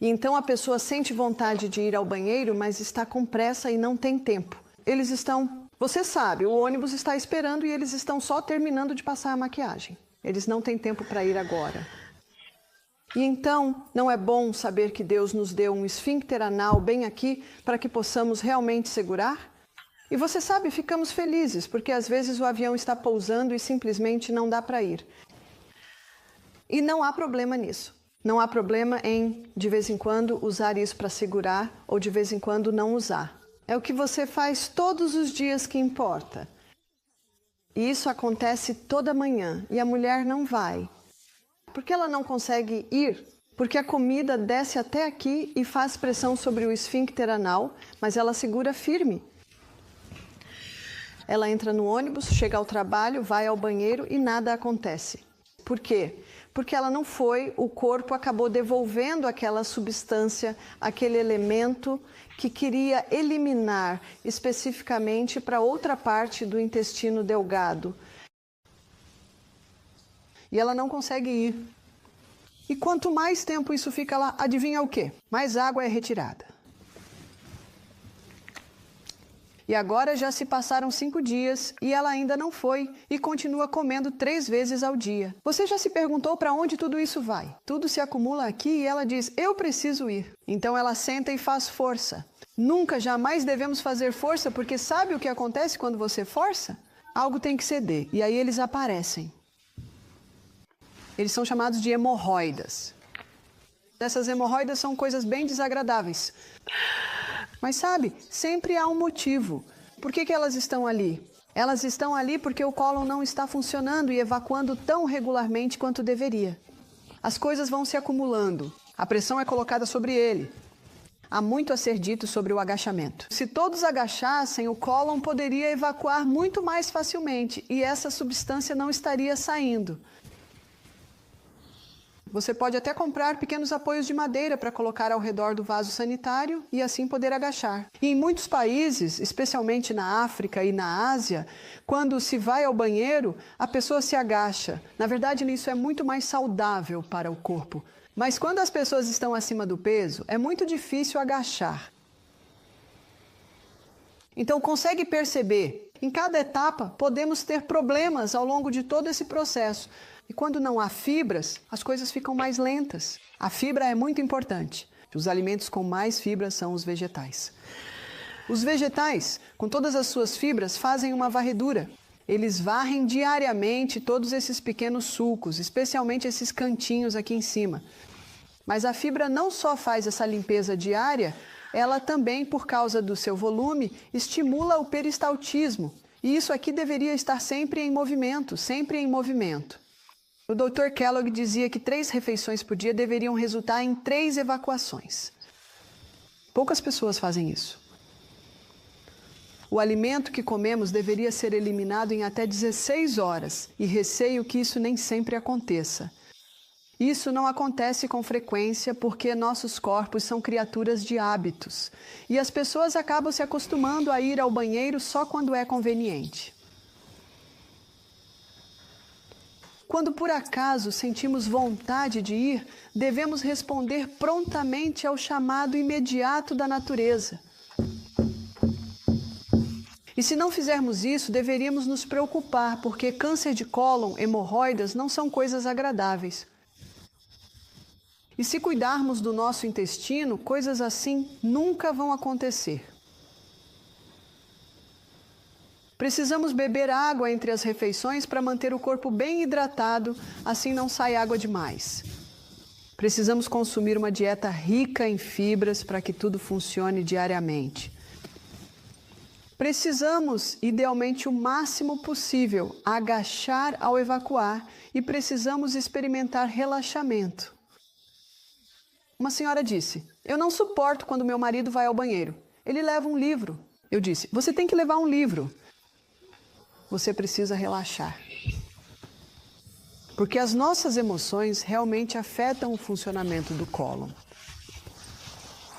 E então a pessoa sente vontade de ir ao banheiro, mas está com pressa e não tem tempo. Eles estão... Você sabe, o ônibus está esperando e eles estão só terminando de passar a maquiagem. Eles não têm tempo para ir agora. E então, não é bom saber que Deus nos deu um esfíncter anal bem aqui para que possamos realmente segurar? E você sabe, ficamos felizes, porque às vezes o avião está pousando e simplesmente não dá para ir. E não há problema nisso. Não há problema em, de vez em quando, usar isso para segurar ou de vez em quando não usar. É o que você faz todos os dias que importa. E isso acontece toda manhã e a mulher não vai. Por que ela não consegue ir? Porque a comida desce até aqui e faz pressão sobre o esfíncter anal, mas ela segura firme. Ela entra no ônibus, chega ao trabalho, vai ao banheiro e nada acontece. Por quê? Porque ela não foi, o corpo acabou devolvendo aquela substância, aquele elemento que queria eliminar especificamente para outra parte do intestino delgado. E ela não consegue ir. E quanto mais tempo isso fica lá, adivinha o quê? Mais água é retirada. E agora já se passaram 5 dias e ela ainda não foi e continua comendo 3 vezes ao dia. Você já se perguntou para onde tudo isso vai? Tudo se acumula aqui e ela diz, eu preciso ir. Então ela senta e faz força. Nunca, jamais devemos fazer força, porque sabe o que acontece quando você força? Algo tem que ceder e aí eles aparecem. Eles são chamados de hemorroidas. Essas hemorroidas são coisas bem desagradáveis. Mas sabe, sempre há um motivo. Por que elas estão ali? Elas estão ali porque o cólon não está funcionando e evacuando tão regularmente quanto deveria. As coisas vão se acumulando. A pressão é colocada sobre ele. Há muito a ser dito sobre o agachamento. Se todos agachassem, o cólon poderia evacuar muito mais facilmente e essa substância não estaria saindo. Você pode até comprar pequenos apoios de madeira para colocar ao redor do vaso sanitário e assim poder agachar. E em muitos países, especialmente na África e na Ásia, quando se vai ao banheiro, a pessoa se agacha. Na verdade, isso é muito mais saudável para o corpo. Mas quando as pessoas estão acima do peso, é muito difícil agachar. Então, consegue perceber? Em cada etapa, podemos ter problemas ao longo de todo esse processo. E quando não há fibras, as coisas ficam mais lentas. A fibra é muito importante. Os alimentos com mais fibras são os vegetais. Os vegetais, com todas as suas fibras, fazem uma varredura. Eles varrem diariamente todos esses pequenos sulcos, especialmente esses cantinhos aqui em cima. Mas a fibra não só faz essa limpeza diária, ela também, por causa do seu volume, estimula o peristaltismo. E isso aqui deveria estar sempre em movimento, sempre em movimento. O Dr. Kellogg dizia que 3 refeições por dia deveriam resultar em 3 evacuações. Poucas pessoas fazem isso. O alimento que comemos deveria ser eliminado em até 16 horas, e receio que isso nem sempre aconteça. Isso não acontece com frequência porque nossos corpos são criaturas de hábitos, e as pessoas acabam se acostumando a ir ao banheiro só quando é conveniente. Quando por acaso sentimos vontade de ir, devemos responder prontamente ao chamado imediato da natureza. E se não fizermos isso, deveríamos nos preocupar, porque câncer de cólon, hemorroidas, não são coisas agradáveis. E se cuidarmos do nosso intestino, coisas assim nunca vão acontecer. Precisamos beber água entre as refeições para manter o corpo bem hidratado, assim não sai água demais. Precisamos consumir uma dieta rica em fibras para que tudo funcione diariamente. Precisamos, idealmente o máximo possível, agachar ao evacuar e precisamos experimentar relaxamento. Uma senhora disse, eu não suporto quando meu marido vai ao banheiro. Ele leva um livro. Eu disse, você tem que levar um livro. Você precisa relaxar. Porque as nossas emoções realmente afetam o funcionamento do cólon.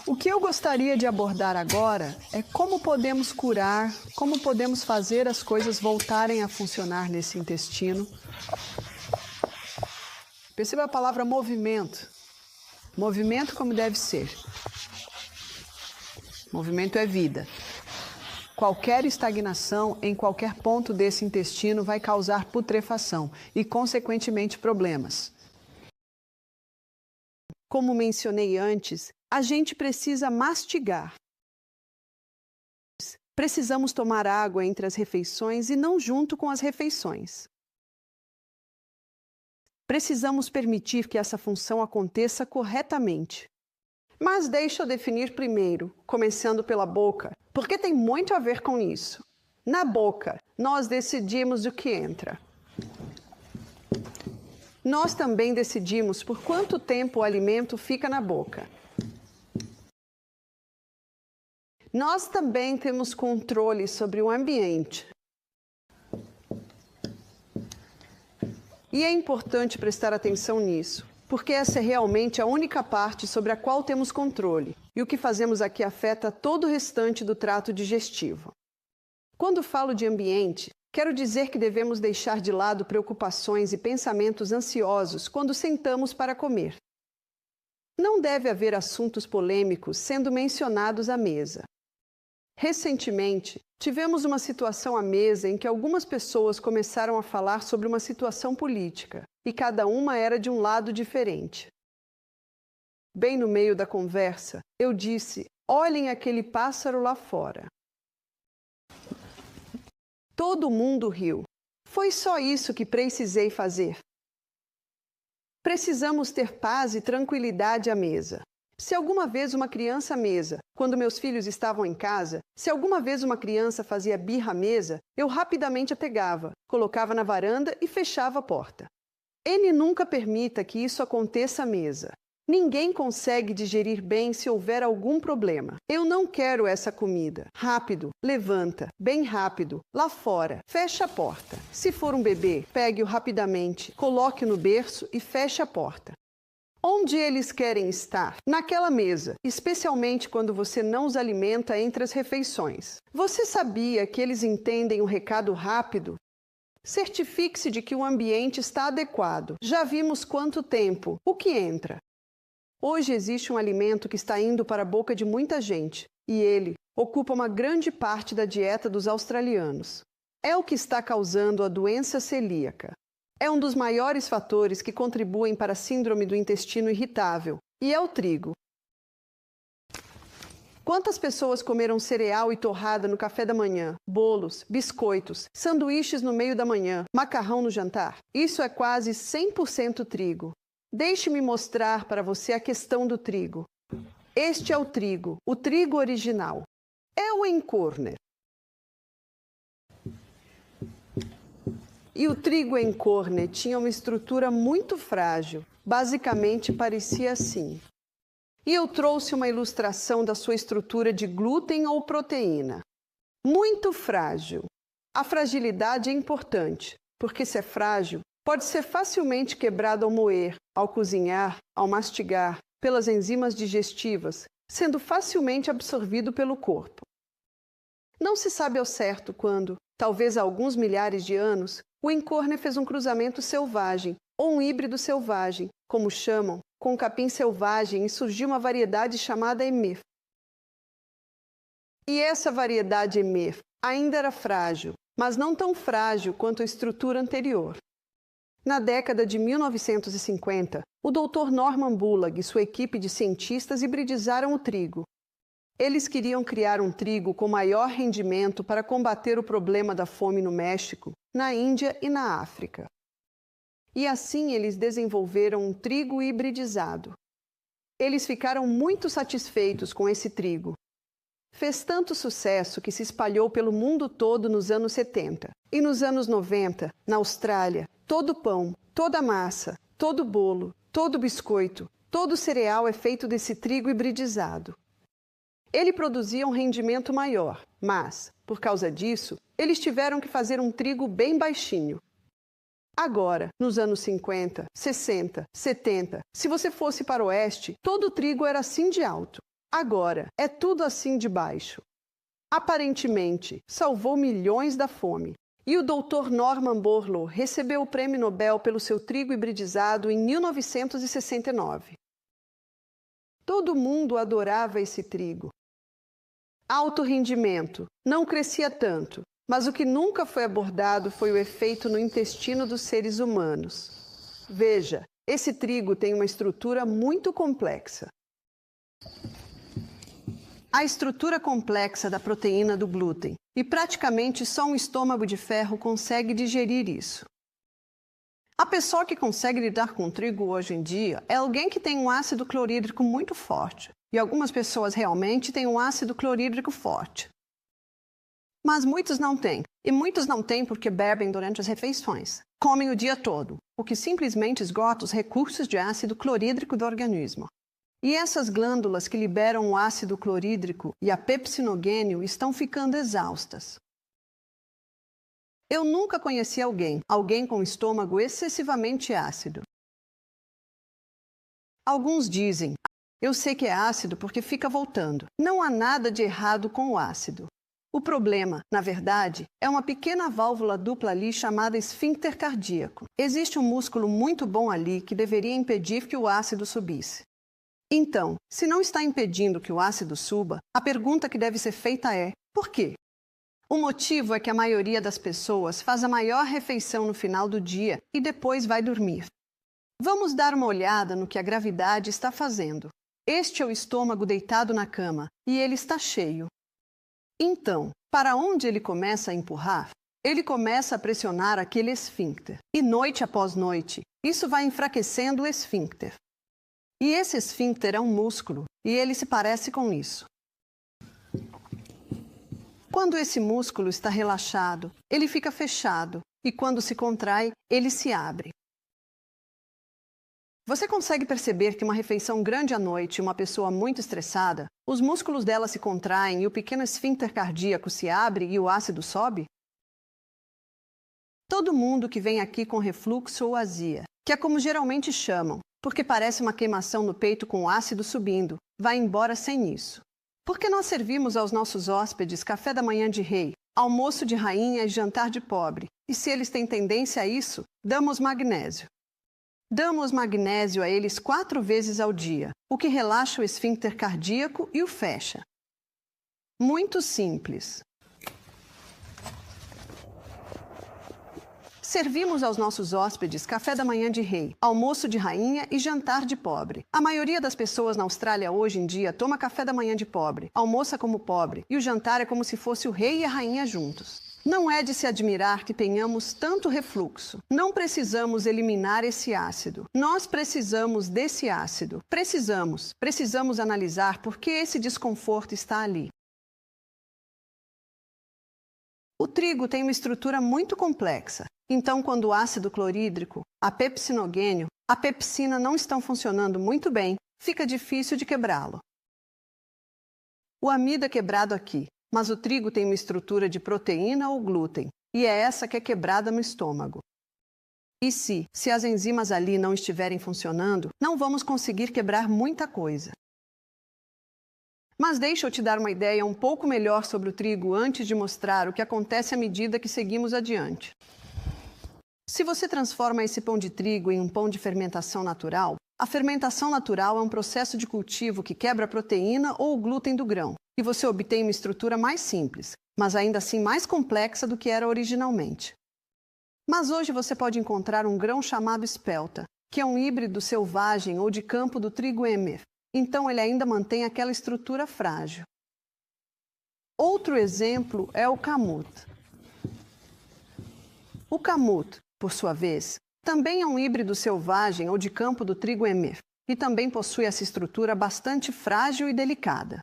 O que eu gostaria de abordar agora é como podemos curar, como podemos fazer as coisas voltarem a funcionar nesse intestino. Perceba a palavra movimento. Movimento como deve ser. Movimento é vida. Qualquer estagnação em qualquer ponto desse intestino vai causar putrefação e, consequentemente, problemas. Como mencionei antes, a gente precisa mastigar. Precisamos tomar água entre as refeições e não junto com as refeições. Precisamos permitir que essa função aconteça corretamente. Mas deixa eu definir primeiro, começando pela boca, porque tem muito a ver com isso. Na boca, nós decidimos o que entra. Nós também decidimos por quanto tempo o alimento fica na boca. Nós também temos controle sobre o ambiente. E é importante prestar atenção nisso, porque essa é realmente a única parte sobre a qual temos controle, e o que fazemos aqui afeta todo o restante do trato digestivo. Quando falo de ambiente, quero dizer que devemos deixar de lado preocupações e pensamentos ansiosos quando sentamos para comer. Não deve haver assuntos polêmicos sendo mencionados à mesa. Recentemente, tivemos uma situação à mesa em que algumas pessoas começaram a falar sobre uma situação política, e cada uma era de um lado diferente. Bem no meio da conversa, eu disse: "Olhem aquele pássaro lá fora." Todo mundo riu. Foi só isso que precisei fazer. Precisamos ter paz e tranquilidade à mesa. Se alguma vez uma criança à mesa, quando meus filhos estavam em casa, se alguma vez uma criança fazia birra à mesa, eu rapidamente a pegava, colocava na varanda e fechava a porta. Ele nunca permita que isso aconteça à mesa. Ninguém consegue digerir bem se houver algum problema. Eu não quero essa comida. Rápido, levanta, bem rápido, lá fora, fecha a porta. Se for um bebê, pegue-o rapidamente, coloque-o no berço e feche a porta. Onde eles querem estar? Naquela mesa, especialmente quando você não os alimenta entre as refeições. Você sabia que eles entendem um recado rápido? Certifique-se de que o ambiente está adequado. Já vimos quanto tempo. O que entra? Hoje existe um alimento que está indo para a boca de muita gente, e ele ocupa uma grande parte da dieta dos australianos. É o que está causando a doença celíaca. É um dos maiores fatores que contribuem para a síndrome do intestino irritável, e é o trigo. Quantas pessoas comeram cereal e torrada no café da manhã, bolos, biscoitos, sanduíches no meio da manhã, macarrão no jantar? Isso é quase 100% trigo. Deixe-me mostrar para você a questão do trigo. Este é o trigo original. É o Enkorner. E o trigo Enkorner tinha uma estrutura muito frágil, basicamente parecia assim. E eu trouxe uma ilustração da sua estrutura de glúten ou proteína. Muito frágil. A fragilidade é importante, porque se é frágil, pode ser facilmente quebrado ao moer, ao cozinhar, ao mastigar, pelas enzimas digestivas, sendo facilmente absorvido pelo corpo. Não se sabe ao certo quando, talvez há alguns milhares de anos, o Enkorner fez um cruzamento selvagem, ou um híbrido selvagem, como chamam, com capim selvagem, e surgiu uma variedade chamada Emmet. E essa variedade Emmet ainda era frágil, mas não tão frágil quanto a estrutura anterior. Na década de 1950, o Dr. Norman Bullock e sua equipe de cientistas hibridizaram o trigo. Eles queriam criar um trigo com maior rendimento para combater o problema da fome no México, na Índia e na África. E assim eles desenvolveram um trigo hibridizado. Eles ficaram muito satisfeitos com esse trigo. Fez tanto sucesso que se espalhou pelo mundo todo nos anos 70. E nos anos 90, na Austrália, todo pão, toda massa, todo bolo, todo biscoito, todo cereal é feito desse trigo hibridizado. Ele produzia um rendimento maior, mas, por causa disso, eles tiveram que fazer um trigo bem baixinho. Agora, nos anos 50, 60, 70, se você fosse para o oeste, todo o trigo era assim de alto. Agora, é tudo assim de baixo. Aparentemente, salvou milhões da fome. E o Dr. Norman Borlaug recebeu o Prêmio Nobel pelo seu trigo hibridizado em 1969. Todo mundo adorava esse trigo. Alto rendimento, não crescia tanto, mas o que nunca foi abordado foi o efeito no intestino dos seres humanos. Veja, esse trigo tem uma estrutura muito complexa. A estrutura complexa da proteína do glúten, e praticamente só um estômago de ferro consegue digerir isso. A pessoa que consegue lidar com trigo hoje em dia é alguém que tem um ácido clorídrico muito forte. E algumas pessoas realmente têm um ácido clorídrico forte. Mas muitos não têm. E muitos não têm porque bebem durante as refeições. Comem o dia todo, o que simplesmente esgota os recursos de ácido clorídrico do organismo. E essas glândulas que liberam o ácido clorídrico e a pepsinogênio estão ficando exaustas. Eu nunca conheci alguém com estômago excessivamente ácido. Alguns dizem, eu sei que é ácido porque fica voltando. Não há nada de errado com o ácido. O problema, na verdade, é uma pequena válvula dupla ali chamada esfíncter cardíaco. Existe um músculo muito bom ali que deveria impedir que o ácido subisse. Então, se não está impedindo que o ácido suba, a pergunta que deve ser feita é: por quê? O motivo é que a maioria das pessoas faz a maior refeição no final do dia e depois vai dormir. Vamos dar uma olhada no que a gravidade está fazendo. Este é o estômago deitado na cama e ele está cheio. Então, para onde ele começa a empurrar? Ele começa a pressionar aquele esfíncter. E noite após noite, isso vai enfraquecendo o esfíncter. E esse esfíncter é um músculo e ele se parece com isso. Quando esse músculo está relaxado, ele fica fechado e quando se contrai, ele se abre. Você consegue perceber que uma refeição grande à noite e uma pessoa muito estressada, os músculos dela se contraem e o pequeno esfíncter cardíaco se abre e o ácido sobe? Todo mundo que vem aqui com refluxo ou azia, que é como geralmente chamam, porque parece uma queimação no peito com o ácido subindo, vai embora sem isso. Porque nós servimos aos nossos hóspedes café da manhã de rei, almoço de rainha e jantar de pobre, e se eles têm tendência a isso, damos magnésio. Damos magnésio a eles 4 vezes ao dia, o que relaxa o esfíncter cardíaco e o fecha. Muito simples. Servimos aos nossos hóspedes café da manhã de rei, almoço de rainha e jantar de pobre. A maioria das pessoas na Austrália hoje em dia toma café da manhã de pobre, almoça como pobre e o jantar é como se fosse o rei e a rainha juntos. Não é de se admirar que tenhamos tanto refluxo. Não precisamos eliminar esse ácido. Nós precisamos desse ácido. Precisamos analisar por que esse desconforto está ali. O trigo tem uma estrutura muito complexa. Então, quando o ácido clorídrico, a pepsinogênio, a pepsina não estão funcionando muito bem, fica difícil de quebrá-lo. O amido é quebrado aqui, mas o trigo tem uma estrutura de proteína ou glúten, e é essa que é quebrada no estômago. E se as enzimas ali não estiverem funcionando, não vamos conseguir quebrar muita coisa. Mas deixa eu te dar uma ideia um pouco melhor sobre o trigo antes de mostrar o que acontece à medida que seguimos adiante. Se você transforma esse pão de trigo em um pão de fermentação natural, a fermentação natural é um processo de cultivo que quebra a proteína ou o glúten do grão, e você obtém uma estrutura mais simples, mas ainda assim mais complexa do que era originalmente. Mas hoje você pode encontrar um grão chamado espelta, que é um híbrido selvagem ou de campo do trigo Emmer, então ele ainda mantém aquela estrutura frágil. Outro exemplo é o kamut. O kamut, por sua vez, também é um híbrido selvagem ou de campo do trigo Emmer, e também possui essa estrutura bastante frágil e delicada.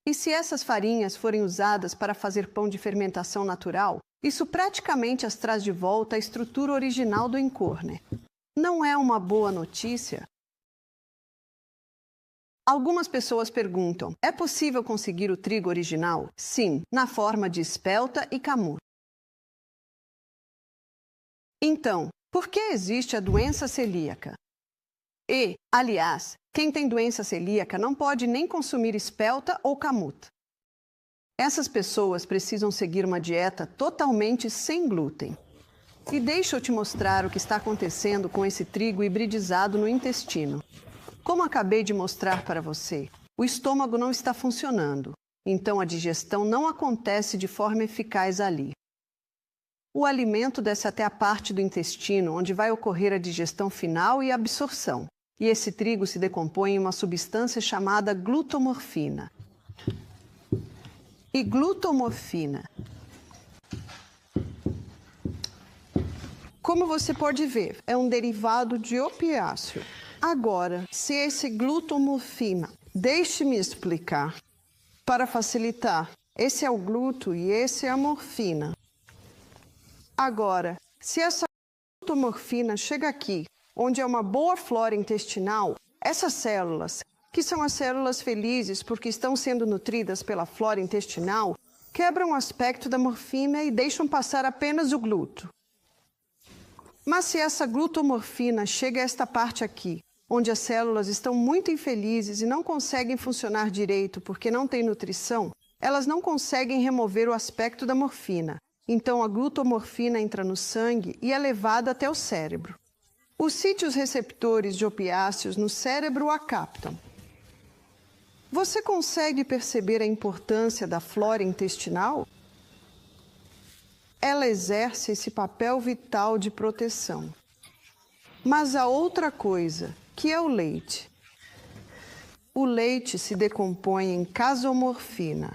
E se essas farinhas forem usadas para fazer pão de fermentação natural, isso praticamente as traz de volta à estrutura original do encorne. Não é uma boa notícia? Algumas pessoas perguntam, é possível conseguir o trigo original? Sim, na forma de espelta e kamut. Então, por que existe a doença celíaca? E, aliás, quem tem doença celíaca não pode nem consumir espelta ou kamut. Essas pessoas precisam seguir uma dieta totalmente sem glúten. E deixa eu te mostrar o que está acontecendo com esse trigo hibridizado no intestino. Como acabei de mostrar para você, o estômago não está funcionando, então a digestão não acontece de forma eficaz ali. O alimento desce até a parte do intestino, onde vai ocorrer a digestão final e a absorção. E esse trigo se decompõe em uma substância chamada glutomorfina. E glutomorfina Como você pode ver, é um derivado de opiáceo. Agora, se esse glutamorfina, deixe-me explicar. Para facilitar, esse é o gluto e esse é a morfina. Agora, se essa glutamorfina chega aqui, onde é uma boa flora intestinal, essas células, que são as células felizes porque estão sendo nutridas pela flora intestinal, quebram o aspecto da morfina e deixam passar apenas o gluto. Mas se essa glutamorfina chega a esta parte aqui, onde as células estão muito infelizes e não conseguem funcionar direito porque não têm nutrição, elas não conseguem remover o aspecto da morfina. Então a glutamorfina entra no sangue e é levada até o cérebro. Os sítios receptores de opiáceos no cérebro a captam. Você consegue perceber a importância da flora intestinal? Ela exerce esse papel vital de proteção. Mas há outra coisa, que é o leite. O leite se decompõe em casomorfina.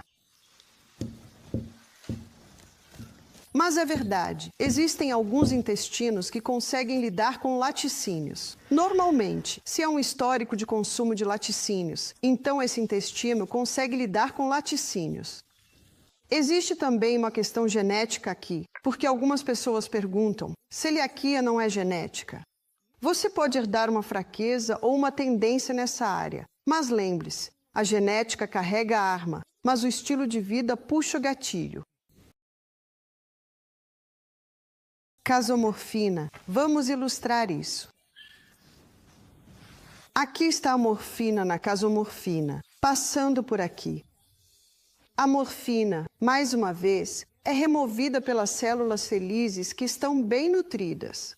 Mas é verdade, existem alguns intestinos que conseguem lidar com laticínios. Normalmente, se há um histórico de consumo de laticínios, então esse intestino consegue lidar com laticínios. Existe também uma questão genética aqui, porque algumas pessoas perguntam: celiaquia não é genética? Você pode herdar uma fraqueza ou uma tendência nessa área, mas lembre-se, a genética carrega a arma, mas o estilo de vida puxa o gatilho. Casomorfina. Vamos ilustrar isso. Aqui está a morfina na casomorfina, passando por aqui. A morfina, mais uma vez, é removida pelas células felizes que estão bem nutridas.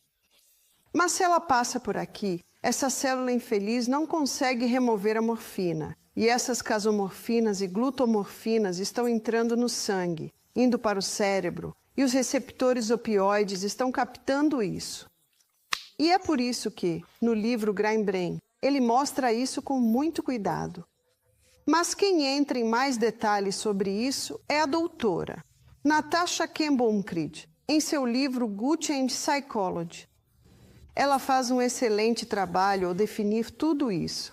Mas se ela passa por aqui, essa célula infeliz não consegue remover a morfina. E essas casomorfinas e glutamorfinas estão entrando no sangue, indo para o cérebro. E os receptores opioides estão captando isso. E é por isso que, no livro Grain Brain, ele mostra isso com muito cuidado. Mas quem entra em mais detalhes sobre isso é a doutora Natasha Campbell-Uncrid, em seu livro Gut and Psychology. Ela faz um excelente trabalho ao definir tudo isso.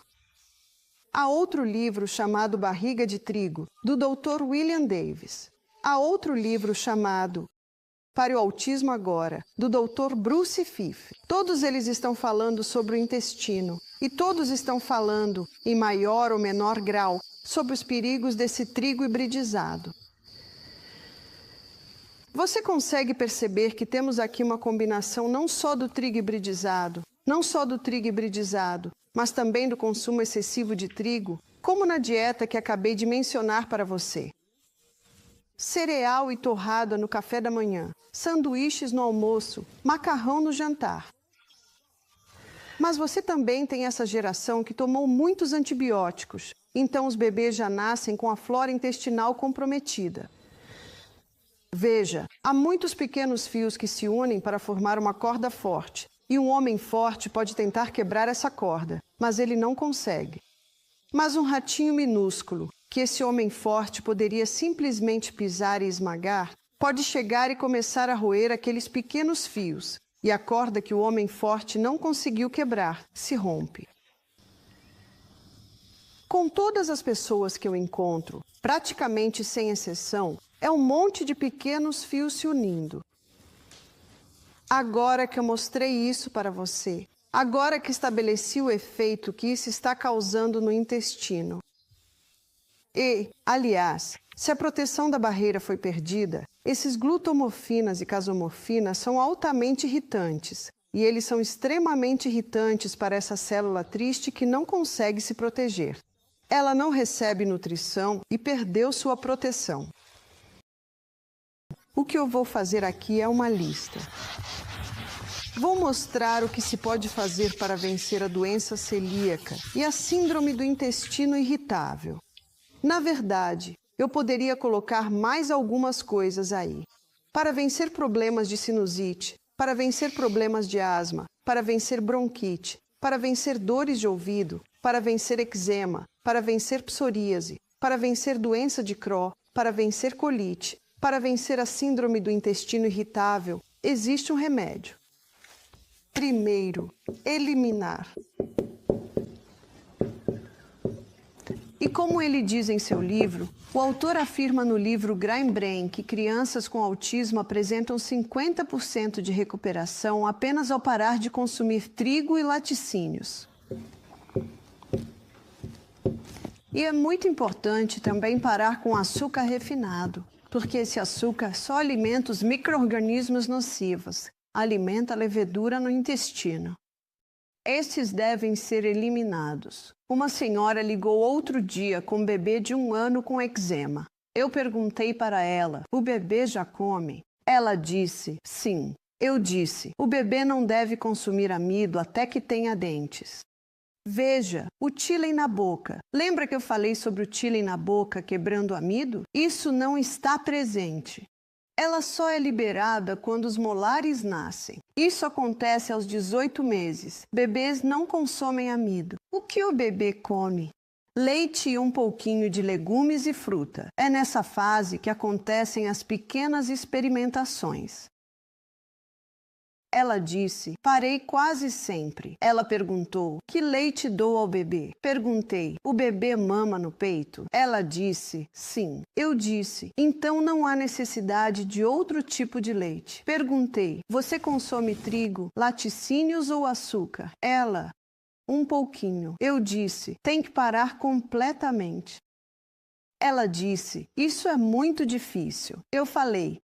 Há outro livro chamado Barriga de Trigo, do Dr. William Davis. Há outro livro chamado Para o Autismo Agora, do Dr. Bruce Fife. Todos eles estão falando sobre o intestino e todos estão falando, em maior ou menor grau, sobre os perigos desse trigo hibridizado. Você consegue perceber que temos aqui uma combinação não só do trigo hibridizado, mas também do consumo excessivo de trigo, como na dieta que acabei de mencionar para você. Cereal e torrada no café da manhã, sanduíches no almoço, macarrão no jantar. Mas você também tem essa geração que tomou muitos antibióticos, então os bebês já nascem com a flora intestinal comprometida. Veja, há muitos pequenos fios que se unem para formar uma corda forte, e um homem forte pode tentar quebrar essa corda, mas ele não consegue. Mas um ratinho minúsculo, que esse homem forte poderia simplesmente pisar e esmagar, pode chegar e começar a roer aqueles pequenos fios, e a corda que o homem forte não conseguiu quebrar se rompe. Com todas as pessoas que eu encontro, praticamente sem exceção, é um monte de pequenos fios se unindo. Agora que eu mostrei isso para você, agora que estabeleci o efeito que isso está causando no intestino. E, aliás, se a proteção da barreira foi perdida, esses glutamorfinas e casomorfinas são altamente irritantes, e eles são extremamente irritantes para essa célula triste que não consegue se proteger. Ela não recebe nutrição e perdeu sua proteção. O que eu vou fazer aqui é uma lista. Vou mostrar o que se pode fazer para vencer a doença celíaca e a síndrome do intestino irritável. Na verdade, eu poderia colocar mais algumas coisas aí. Para vencer problemas de sinusite, para vencer problemas de asma, para vencer bronquite, para vencer dores de ouvido, para vencer eczema, para vencer psoríase, para vencer doença de Crohn, para vencer colite, para vencer a síndrome do intestino irritável, existe um remédio. Primeiro, eliminar. E como ele diz em seu livro, o autor afirma no livro Grain Brain que crianças com autismo apresentam 50% de recuperação apenas ao parar de consumir trigo e laticínios. E é muito importante também parar com açúcar refinado, porque esse açúcar só alimenta os micro-organismos nocivos, alimenta a levedura no intestino. Estes devem ser eliminados. Uma senhora ligou outro dia com um bebê de 1 ano com eczema. Eu perguntei para ela, o bebê já come? Ela disse, sim. Eu disse, o bebê não deve consumir amido até que tenha dentes. Veja, o chile na boca. Lembra que eu falei sobre o chile na boca quebrando o amido? Isso não está presente. Ela só é liberada quando os molares nascem. Isso acontece aos 18 meses. Bebês não consomem amido. O que o bebê come? Leite e um pouquinho de legumes e fruta. É nessa fase que acontecem as pequenas experimentações. Ela disse, parei quase sempre. Ela perguntou, que leite dou ao bebê? Perguntei, o bebê mama no peito? Ela disse, sim. Eu disse, então não há necessidade de outro tipo de leite. Perguntei, você consome trigo, laticínios ou açúcar? Ela, um pouquinho. Eu disse, tem que parar completamente. Ela disse, isso é muito difícil. Eu falei,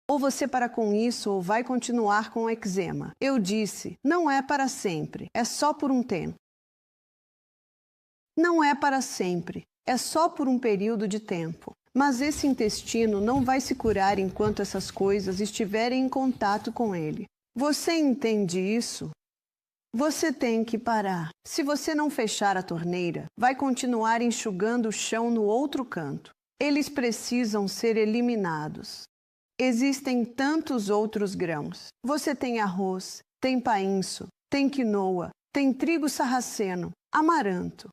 ou você para com isso ou vai continuar com eczema. Eu disse, não é para sempre, é só por um tempo. Não é para sempre, é só por um período de tempo. Mas esse intestino não vai se curar enquanto essas coisas estiverem em contato com ele. Você entende isso? Você tem que parar. Se você não fechar a torneira, vai continuar enxugando o chão no outro canto. Eles precisam ser eliminados. Existem tantos outros grãos. Você tem arroz, tem painço, tem quinoa, tem trigo sarraceno, amaranto.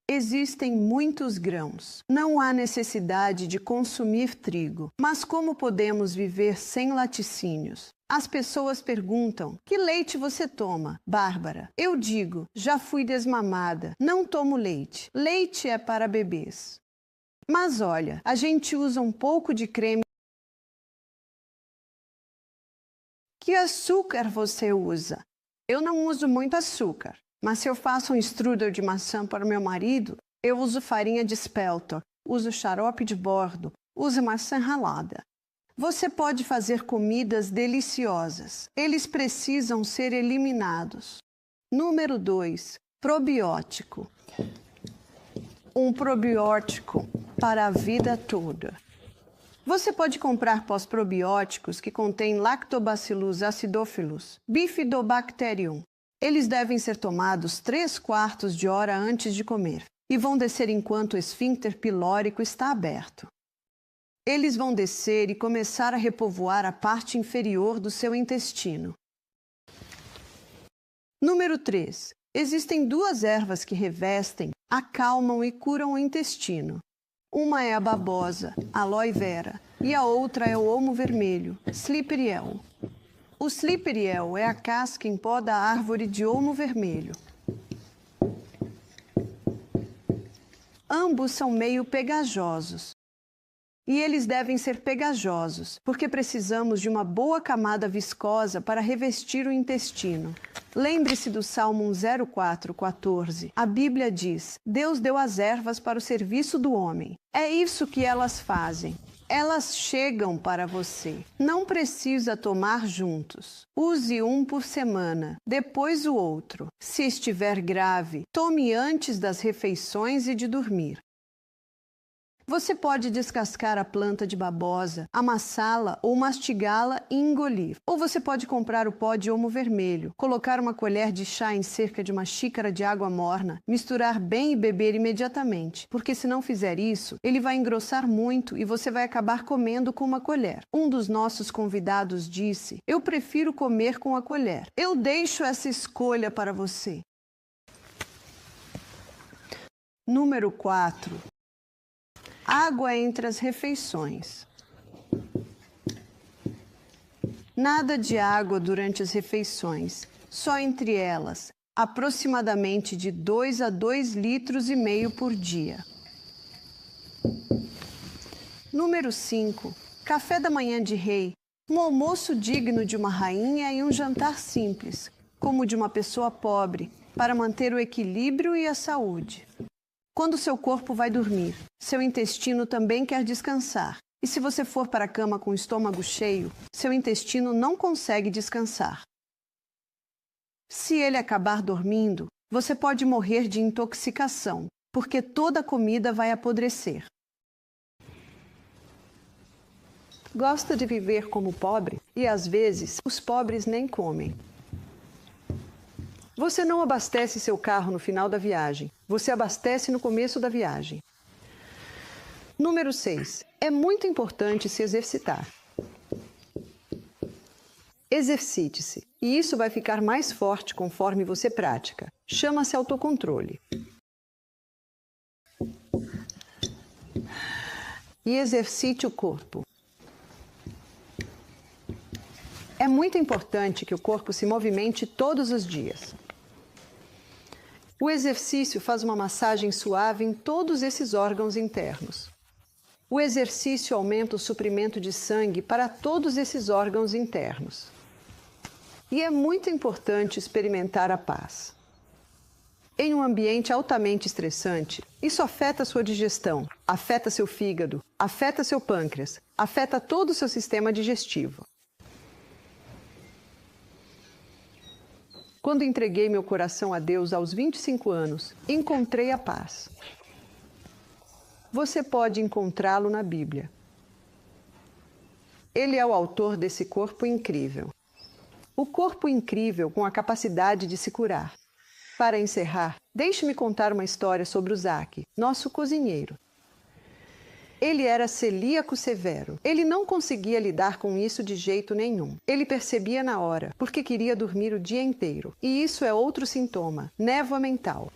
Existem muitos grãos. Não há necessidade de consumir trigo. Mas como podemos viver sem laticínios? As pessoas perguntam, que leite você toma? Bárbara, eu digo, já fui desmamada, não tomo leite. Leite é para bebês. Mas olha, a gente usa um pouco de creme. Que açúcar você usa? Eu não uso muito açúcar, mas se eu faço um strudel de maçã para o meu marido, eu uso farinha de espelta, uso xarope de bordo, uso maçã ralada. Você pode fazer comidas deliciosas. Eles precisam ser eliminados. Número 2. Probiótico. Um probiótico para a vida toda. Você pode comprar pós-probióticos que contêm Lactobacillus acidophilus, Bifidobacterium. Eles devem ser tomados 3/4 de hora antes de comer e vão descer enquanto o esfíncter pilórico está aberto. Eles vão descer e começar a repovoar a parte inferior do seu intestino. Número 3. Existem 2 ervas que revestem, acalmam e curam o intestino. Uma é a babosa, aloe vera, e a outra é o olmo vermelho, sliperiel. O sliperiel é a casca em pó da árvore de olmo vermelho. Ambos são meio pegajosos. E eles devem ser pegajosos, porque precisamos de uma boa camada viscosa para revestir o intestino. Lembre-se do Salmo 04:14. A Bíblia diz, Deus deu as ervas para o serviço do homem. É isso que elas fazem. Elas chegam para você. Não precisa tomar juntos. Use um por semana, depois o outro. Se estiver grave, tome antes das refeições e de dormir. Você pode descascar a planta de babosa, amassá-la ou mastigá-la e engolir. Ou você pode comprar o pó de olmo vermelho, colocar uma colher de chá em cerca de uma xícara de água morna, misturar bem e beber imediatamente, porque se não fizer isso, ele vai engrossar muito e você vai acabar comendo com uma colher. Um dos nossos convidados disse, eu prefiro comer com a colher. Eu deixo essa escolha para você. Número 4. Água entre as refeições. Nada de água durante as refeições. Só entre elas, aproximadamente de 2 a 2,5 litros por dia. Número 5. Café da manhã de rei. Um almoço digno de uma rainha e um jantar simples, como o de uma pessoa pobre, para manter o equilíbrio e a saúde. Quando seu corpo vai dormir, seu intestino também quer descansar. E se você for para a cama com o estômago cheio, seu intestino não consegue descansar. Se ele acabar dormindo, você pode morrer de intoxicação, porque toda a comida vai apodrecer. Gosta de viver como pobre? E às vezes, os pobres nem comem. Você não abastece seu carro no final da viagem. Você abastece no começo da viagem. Número 6. É muito importante se exercitar. Exercite-se, e isso vai ficar mais forte conforme você pratica. Chama-se autocontrole. E exercite o corpo. É muito importante que o corpo se movimente todos os dias. O exercício faz uma massagem suave em todos esses órgãos internos. O exercício aumenta o suprimento de sangue para todos esses órgãos internos. E é muito importante experimentar a paz. Em um ambiente altamente estressante, isso afeta sua digestão, afeta seu fígado, afeta seu pâncreas, afeta todo o seu sistema digestivo. Quando entreguei meu coração a Deus aos 25 anos, encontrei a paz. Você pode encontrá-lo na Bíblia. Ele é o autor desse corpo incrível. O corpo incrível com a capacidade de se curar. Para encerrar, deixe-me contar uma história sobre o Zaque, nosso cozinheiro. Ele era celíaco severo. Ele não conseguia lidar com isso de jeito nenhum. Ele percebia na hora, porque queria dormir o dia inteiro. E isso é outro sintoma, névoa mental.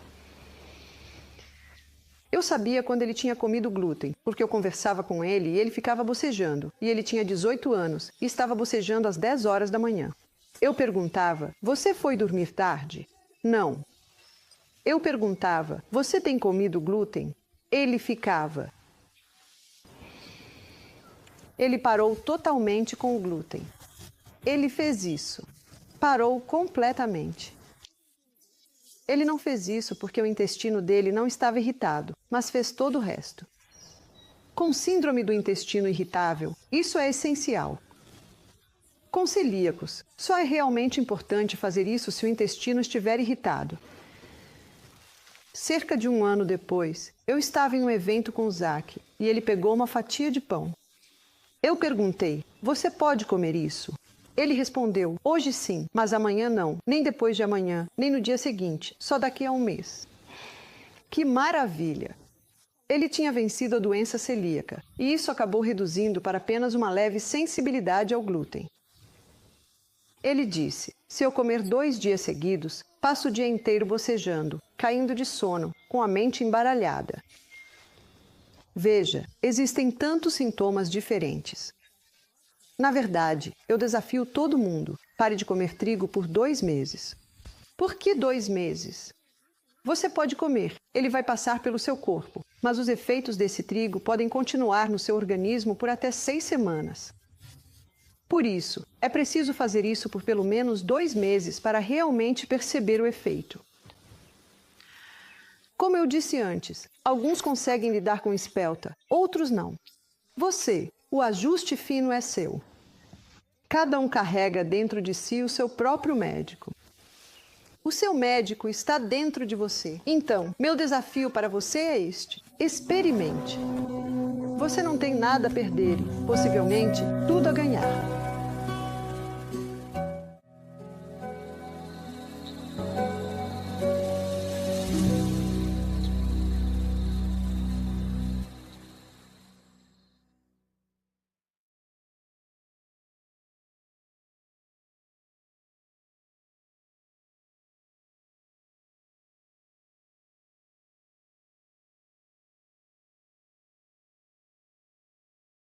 Eu sabia quando ele tinha comido glúten, porque eu conversava com ele e ele ficava bocejando. E ele tinha 18 anos e estava bocejando às 10 horas da manhã. Eu perguntava, você foi dormir tarde? Não. Eu perguntava, você tem comido glúten? Ele ficava. Ele parou totalmente com o glúten. Ele fez isso. Parou completamente. Ele não fez isso porque o intestino dele não estava irritado, mas fez todo o resto. Com síndrome do intestino irritável, isso é essencial. Com celíacos, só é realmente importante fazer isso se o intestino estiver irritado. Cerca de 1 ano depois, eu estava em um evento com o Zaque e ele pegou uma fatia de pão. Eu perguntei, você pode comer isso? Ele respondeu, hoje sim, mas amanhã não, nem depois de amanhã, nem no dia seguinte, só daqui a 1 mês. Que maravilha! Ele tinha vencido a doença celíaca, e isso acabou reduzindo para apenas uma leve sensibilidade ao glúten. Ele disse, se eu comer 2 dias seguidos, passo o dia inteiro bocejando, caindo de sono, com a mente embaralhada. Veja, existem tantos sintomas diferentes. Na verdade, eu desafio todo mundo. Pare de comer trigo por 2 meses. Por que 2 meses? Você pode comer, ele vai passar pelo seu corpo, mas os efeitos desse trigo podem continuar no seu organismo por até 6 semanas. Por isso, é preciso fazer isso por pelo menos 2 meses para realmente perceber o efeito. Como eu disse antes, alguns conseguem lidar com espelta, outros não. Você, o ajuste fino é seu. Cada um carrega dentro de si o seu próprio médico. O seu médico está dentro de você. Então, meu desafio para você é este: experimente. Você não tem nada a perder e, possivelmente, tudo a ganhar.